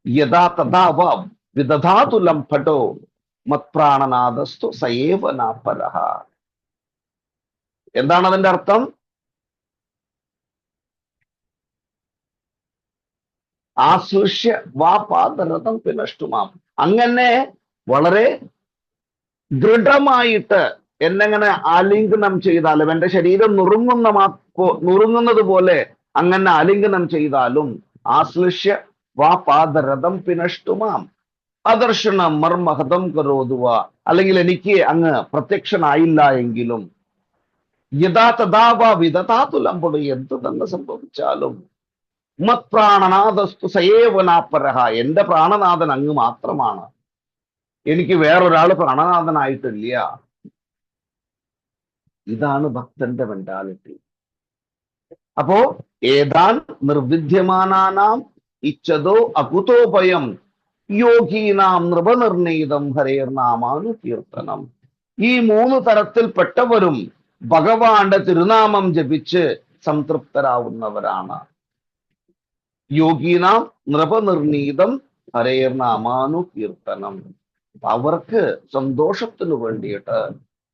യഥാ തഥാ വാ വിദധാതു ലംഫട്ടോ മത്പ്രാണനാദസ്തു സയേവ നാപരഃ. എന്താണ് അതിന്റെ അർത്ഥം? ആശ്ലിഷ്യ വാ പാദരഥം പിനഷ്ടുമാം, അങ്ങനെ വളരെ ദൃഢമായിട്ട് എന്നെങ്ങനെ ആലിംഗനം ചെയ്താലും, എന്റെ ശരീരം നുറുങ്ങുന്നത് പോലെ അങ്ങനെ ആലിംഗനം ചെയ്താലും, ആശ്ലിഷ്യ വാ പാദരഥം പിനഷ്ടുമാം അദർശനം മർമ്മഹതം കരോതുവ, അല്ലെങ്കിൽ എനിക്ക് അങ്ങ് പ്രത്യക്ഷനായില്ല എങ്കിലും, യഥാ തഥാ വാ വിദധാതു ലംഫടോ, എന്ത് തന്നെ സംഭവിച്ചാലും, മത്പ്രാണനാദസ്തു സയേവ നാപരഃ, എന്റെ പ്രാണനാഥൻ അങ്ങ് മാത്രമാണ്, എനിക്ക് വേറൊരാൾ പ്രാണനാഥനായിട്ടില്ല. ഇതാണ് ഭക്തന്റെ മെന്റാലിറ്റി. അപ്പോ ഏതാൻ നിർവിദ്യമാനാനാം ഇച്ഛതോ അകുതോഭയം യോഗീനാം നൃപനിർണീതം ഹരേർനാമാനുകീർത്തനം. ഈ 3 തരത്തിൽപ്പെട്ടവരും ഭഗവാന്റെ തിരുനാമം ജപിച്ച് സംതൃപ്തരാവുന്നവരാണ്. യോഗീനാം നൃപനിർണീതം ഹരേർനാമാനുകീർത്തനം. അവർക്ക് സന്തോഷത്തിന് വേണ്ടിയിട്ട്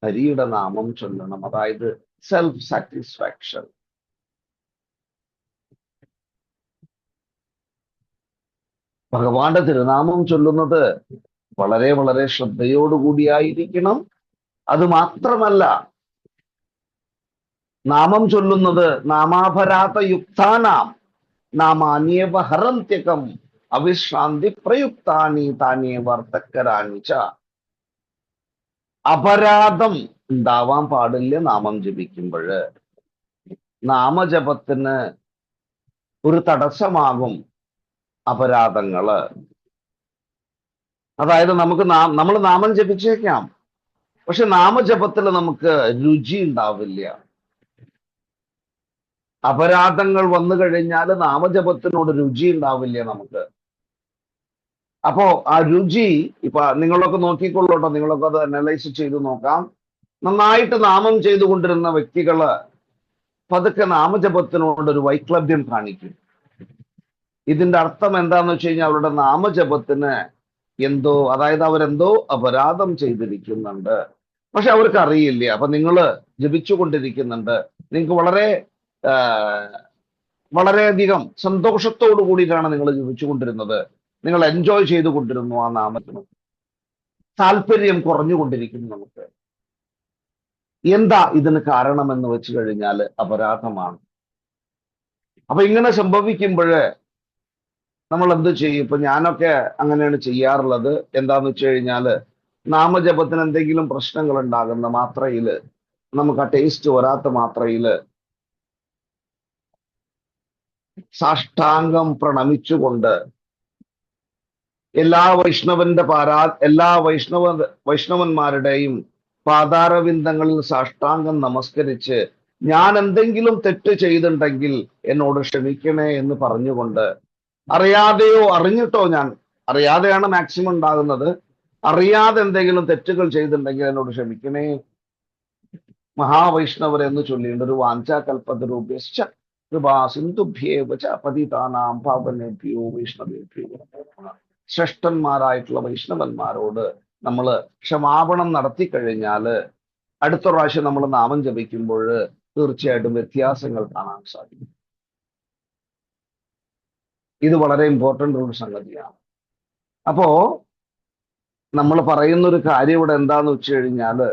ഹരിയുടെ നാമം ചൊല്ലണം. അതായത് സെൽഫ് സാറ്റിസ്ഫാക്ഷൻ. ഭഗവാന്റെ തിരുനാമം ചൊല്ലുന്നത് വളരെ വളരെ ശ്രദ്ധയോടുകൂടിയായിരിക്കണം. അത് മാത്രമല്ല, നാമം ചൊല്ലുന്നത് നാമാപരാധയുക്താനാം നാമാന്യേവ ഹരന്ത്യകം അവിശ്രാന്തി പ്രയുക്താനി താനേ വർത്തക്കരാണി ച. അപരാധം ഉണ്ടാവാൻ പാടില്ല നാമം ജപിക്കുമ്പോൾ. നാമജപത്തിന് ഒരു തടസ്സമാകും അപരാധങ്ങള്. അതായത് നമ്മൾ നാമം ജപിച്ചേക്കാം, പക്ഷെ നാമജപത്തിൽ നമുക്ക് രുചി ഉണ്ടാവില്ല. അപരാധങ്ങൾ വന്നു കഴിഞ്ഞാൽ നാമജപത്തിനോട് രുചി ഉണ്ടാവില്ല നമുക്ക്. അപ്പോ ആ രുചി ഇപ്പൊ നിങ്ങളൊക്കെ നോക്കിക്കൊള്ളോട്ടോ, നിങ്ങളൊക്കെ അത് അനലൈസ് ചെയ്ത് നോക്കാം. നന്നായിട്ട് നാമം ചെയ്തുകൊണ്ടിരുന്ന വ്യക്തികള് പതുക്കെ നാമജപത്തിനോടൊരു വൈക്ലഭ്യം കാണിക്കും. ഇതിന്റെ അർത്ഥം എന്താന്ന് വെച്ച് കഴിഞ്ഞാൽ അവരുടെ നാമജപത്തിന് എന്തോ, അതായത് അവരെന്തോ അപരാധം ചെയ്തിരിക്കുന്നുണ്ട്. പക്ഷെ അവർക്ക് അറിയില്ല. അപ്പൊ നിങ്ങൾ ജപിച്ചുകൊണ്ടിരിക്കുന്നുണ്ട്, നിങ്ങൾക്ക് വളരെയധികം സന്തോഷത്തോടു കൂടിയിട്ടാണ് നിങ്ങൾ ജപിച്ചുകൊണ്ടിരുന്നത്, നിങ്ങൾ എൻജോയ് ചെയ്തുകൊണ്ടിരുന്നു. ആ നാമത്തിന് താല്പര്യം കുറഞ്ഞുകൊണ്ടിരിക്കുന്നു നമുക്ക്. എന്താ ഇതിന് കാരണമെന്ന് വെച്ച് കഴിഞ്ഞാൽ അപരാധമാണ്. അപ്പൊ ഇങ്ങനെ സംഭവിക്കുമ്പോൾ നമ്മൾ എന്ത് ചെയ്യും? ഇപ്പൊ ഞാനൊക്കെ അങ്ങനെയാണ് ചെയ്യാറുള്ളത്. എന്താന്ന് വെച്ച് കഴിഞ്ഞാല് നാമജപത്തിന് എന്തെങ്കിലും പ്രശ്നങ്ങൾ ഉണ്ടാകുന്ന മാത്രയില്, നമുക്ക് ആ ടേസ്റ്റ് വരാത്ത മാത്രയില് സാഷ്ടാംഗം പ്രണമിച്ചുകൊണ്ട് എല്ലാ വൈഷ്ണവന്മാരുടെയും പാതാരവിന്ദങ്ങളിൽ സാഷ്ടാംഗം നമസ്കരിച്ച് ഞാൻ എന്തെങ്കിലും തെറ്റ് ചെയ്തിട്ടുണ്ടെങ്കിൽ എന്നോട് ക്ഷമിക്കണേ എന്ന് പറഞ്ഞുകൊണ്ട്, അറിയാതെയോ അറിഞ്ഞിട്ടോ, ഞാൻ അറിയാതെയാണ് മാക്സിമം ഉണ്ടാകുന്നത്, അറിയാതെ എന്തെങ്കിലും തെറ്റുകൾ ചെയ്തിട്ടുണ്ടെങ്കിൽ എന്നോട് ക്ഷമിക്കണേ മഹാവൈഷ്ണവരെ എന്ന് ചൊല്ലിയിട്ട് ഒരു വാഞ്ചാകൽപതരൂപ്യശ്ച കൃപാ സിന്ധുഭ്യേവ ച പതിതാനാം പാവനേഭ്യോ വൈഷ്ണവേഭ്യോ. ശ്രേഷ്ഠന്മാരായിട്ടുള്ള വൈഷ്ണവന്മാരോട് നമ്മൾ ക്ഷമാപണം നടത്തി കഴിഞ്ഞാല് അടുത്ത പ്രാവശ്യം നമ്മൾ നാമം ജപിക്കുമ്പോൾ തീർച്ചയായിട്ടും വ്യത്യാസങ്ങൾ കാണാൻ സാധിക്കും. ഇത് വളരെ ഇമ്പോർട്ടൻ്റ് ഒരു സംഗതിയാണ്. അപ്പോ നമ്മൾ പറയുന്ന ഒരു കാര്യം ഇവിടെ എന്താന്ന് വെച്ച് കഴിഞ്ഞാല്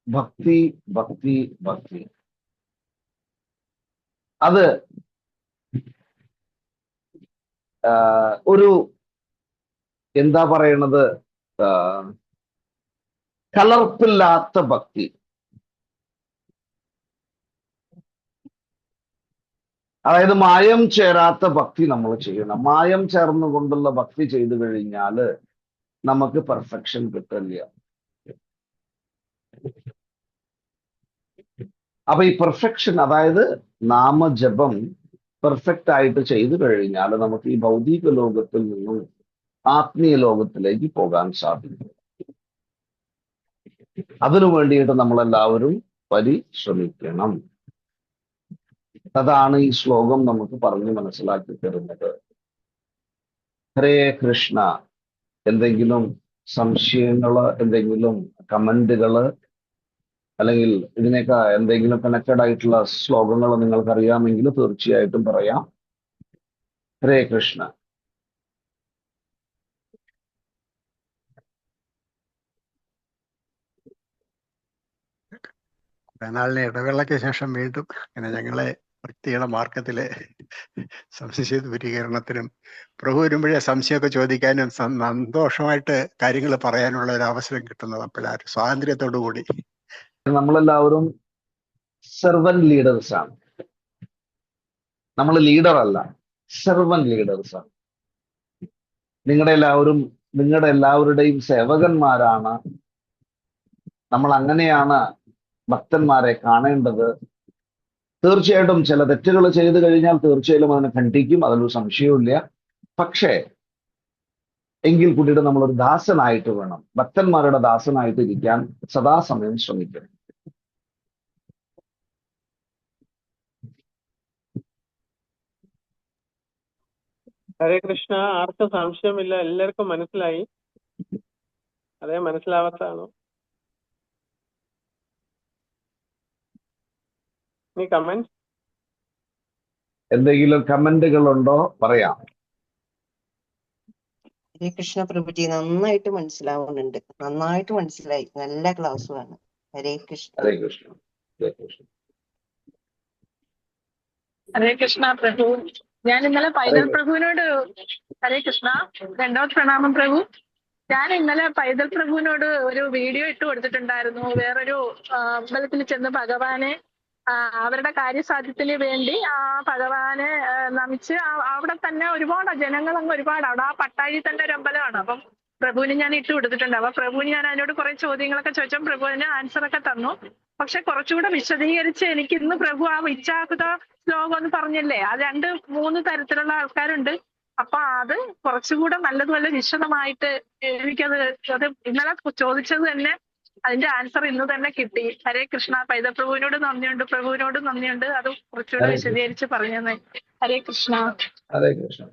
ഭക്തി ഭക്തി ഭക്തി. അത് ഒരു എന്താ പറയണത്, കലർപ്പില്ലാത്ത ഭക്തി. അതായത് മായം ചേരാത്ത ഭക്തി നമ്മൾ ചെയ്യണം. മായം ചേർന്നുകൊണ്ടുള്ള ഭക്തി ചെയ്തു കഴിഞ്ഞാല് നമുക്ക് പെർഫെക്ഷൻ കിട്ടില്ല. അപ്പൊ ഈ പെർഫെക്ഷൻ, അതായത് നാമജപം പെർഫെക്റ്റ് ആയിട്ട് ചെയ്തു കഴിഞ്ഞാൽ നമുക്ക് ഈ ഭൗതിക ലോകത്തിൽ നിന്നും ആത്മീയ ലോകത്തിലേക്ക് പോകാൻ സാധിക്കും. അതിനു വേണ്ടിയിട്ട് നമ്മളെല്ലാവരും പരിശ്രമിക്കണം. അതാണ് ഈ ശ്ലോകം നമുക്ക് പറഞ്ഞു മനസ്സിലാക്കി തരുന്നത്. ഹരേ കൃഷ്ണ. എന്തെങ്കിലും സംശയങ്ങള്, എന്തെങ്കിലും കമന്റുകള്, അല്ലെങ്കിൽ ഇതിനൊക്കെ എന്തെങ്കിലും കണക്റ്റഡ് ആയിട്ടുള്ള ശ്ലോകങ്ങൾ നിങ്ങൾക്ക് അറിയാമെങ്കിൽ തീർച്ചയായിട്ടും പറയാം. ഹരേ കൃഷ്ണ. നാളിന് ഇടവേളയ്ക്ക് ശേഷം വീണ്ടും ഇങ്ങനെ ഞങ്ങളെ ഭക്തിയുടെ മാർഗത്തിലെ സംശയ ദൂരീകരണത്തിനും പ്രഭു വരുമ്പോഴേ സംശയമൊക്കെ ചോദിക്കാനും സന്തോഷമായിട്ട് കാര്യങ്ങൾ പറയാനുള്ള ഒരു അവസരം കിട്ടുന്നത് അപ്പോഴാണ്, സ്വാതന്ത്ര്യത്തോടു കൂടി. നമ്മളെല്ലാവരും സെർവന്റ് ലീഡേഴ്സ് ആണ്. നമ്മൾ ലീഡർ അല്ല, സെർവന്റ് ലീഡേഴ്സ് ആണ്. നിങ്ങളുടെ എല്ലാവരുടെയും സേവകന്മാരാണ് നമ്മൾ. അങ്ങനെയാണ് ഭക്തന്മാരെ കാണേണ്ടത്. തീർച്ചയായിട്ടും ചില തെറ്റുകൾ ചെയ്തു കഴിഞ്ഞാൽ തീർച്ചയായും അതിനെ ഖണ്ഡിക്കും, അതിലൊരു സംശയവുമില്ല. പക്ഷേ എങ്കിൽ കൂടിയിട്ട് നമ്മളൊരു ദാസനായിട്ട് വേണം, ഭക്തന്മാരുടെ ദാസനായിട്ട് ഇരിക്കാൻ സദാസമയം ശ്രമിക്കണം. ഹരേ കൃഷ്ണ. ആർക്കും സംശയമില്ല, എല്ലാവർക്കും മനസ്സിലായി. അതേ മനസ്സിലാവാത്തതാണോ? നീ കമന്റ് എന്തെങ്കിലും കമന്റുകൾ ഉണ്ടോ? പറയാം. ഹരേ കൃഷ്ണ പ്രഭുജി, നന്നായിട്ട് മനസ്സിലാവുന്നുണ്ട്. നന്നായിട്ട് മനസ്സിലായി. നല്ല ക്ലാസ്സുമാണ്. ഹരേ കൃഷ്ണ. ഹരേ കൃഷ്ണ. ഹരേ കൃഷ്ണ. ഹരേ കൃഷ്ണ പ്രഭു. ഞാൻ ഇന്നലെ ഹരേ പൈതൽ കൃഷ്ണ. പ്രഭുവിനോട്, ഹരേ കൃഷ്ണ, രണ്ടാമത് പ്രണാമം പ്രഭു. ഞാൻ ഇന്നലെ പൈതൽ പ്രഭുവിനോട് ഒരു വീഡിയോ ഇട്ട് കൊടുത്തിട്ടുണ്ടായിരുന്നു. വേറൊരു അമ്പലത്തിൽ ചെന്ന് ഭഗവാനെ അവരുടെ കാര്യസാധ്യത്തിന് വേണ്ടി ആ ഭഗവാനെ നമിച്ച് അവിടെ തന്നെ ഒരുപാട് ജനങ്ങൾ അങ്ങ് ഒരുപാട്, അവിടെ ആ പട്ടാഴി തന്നെ ഒരു അമ്പലമാണ്. അപ്പം പ്രഭുവിന് ഞാൻ ഇട്ട് കൊടുത്തിട്ടുണ്ട്. അപ്പൊ പ്രഭുവിന് ഞാൻ അതിനോട് കുറെ ചോദ്യങ്ങളൊക്കെ ചോദിച്ചാൽ പ്രഭു അതിന് ആൻസർ ഒക്കെ തന്നു. പക്ഷെ കുറച്ചുകൂടെ വിശദീകരിച്ച് എനിക്ക് ഇന്ന് പ്രഭു ആ ഇച്ഛാകുത ശ്ലോകം എന്ന് പറഞ്ഞില്ലേ, അത് 2-3 തരത്തിലുള്ള ആൾക്കാരുണ്ട്. അപ്പൊ അത് കുറച്ചുകൂടെ നല്ലതുപോലെ വിശദമായിട്ട് എനിക്കത് ഇന്നലെ ചോദിച്ചത് തന്നെ അതിന്റെ ആൻസർ ഇന്ന് തന്നെ കിട്ടി. ഹരേ കൃഷ്ണ. പൈതൽ പ്രഭുവിനോട് നന്ദിയുണ്ട്, പ്രഭുവിനോട് നന്ദിയുണ്ട്. അത് കുറച്ചുകൂടെ ഹരേ കൃഷ്ണ. വിശദീകരിച്ച് പറഞ്ഞു തന്നെ. ഹരേ കൃഷ്ണ. ഹരേ കൃഷ്ണ.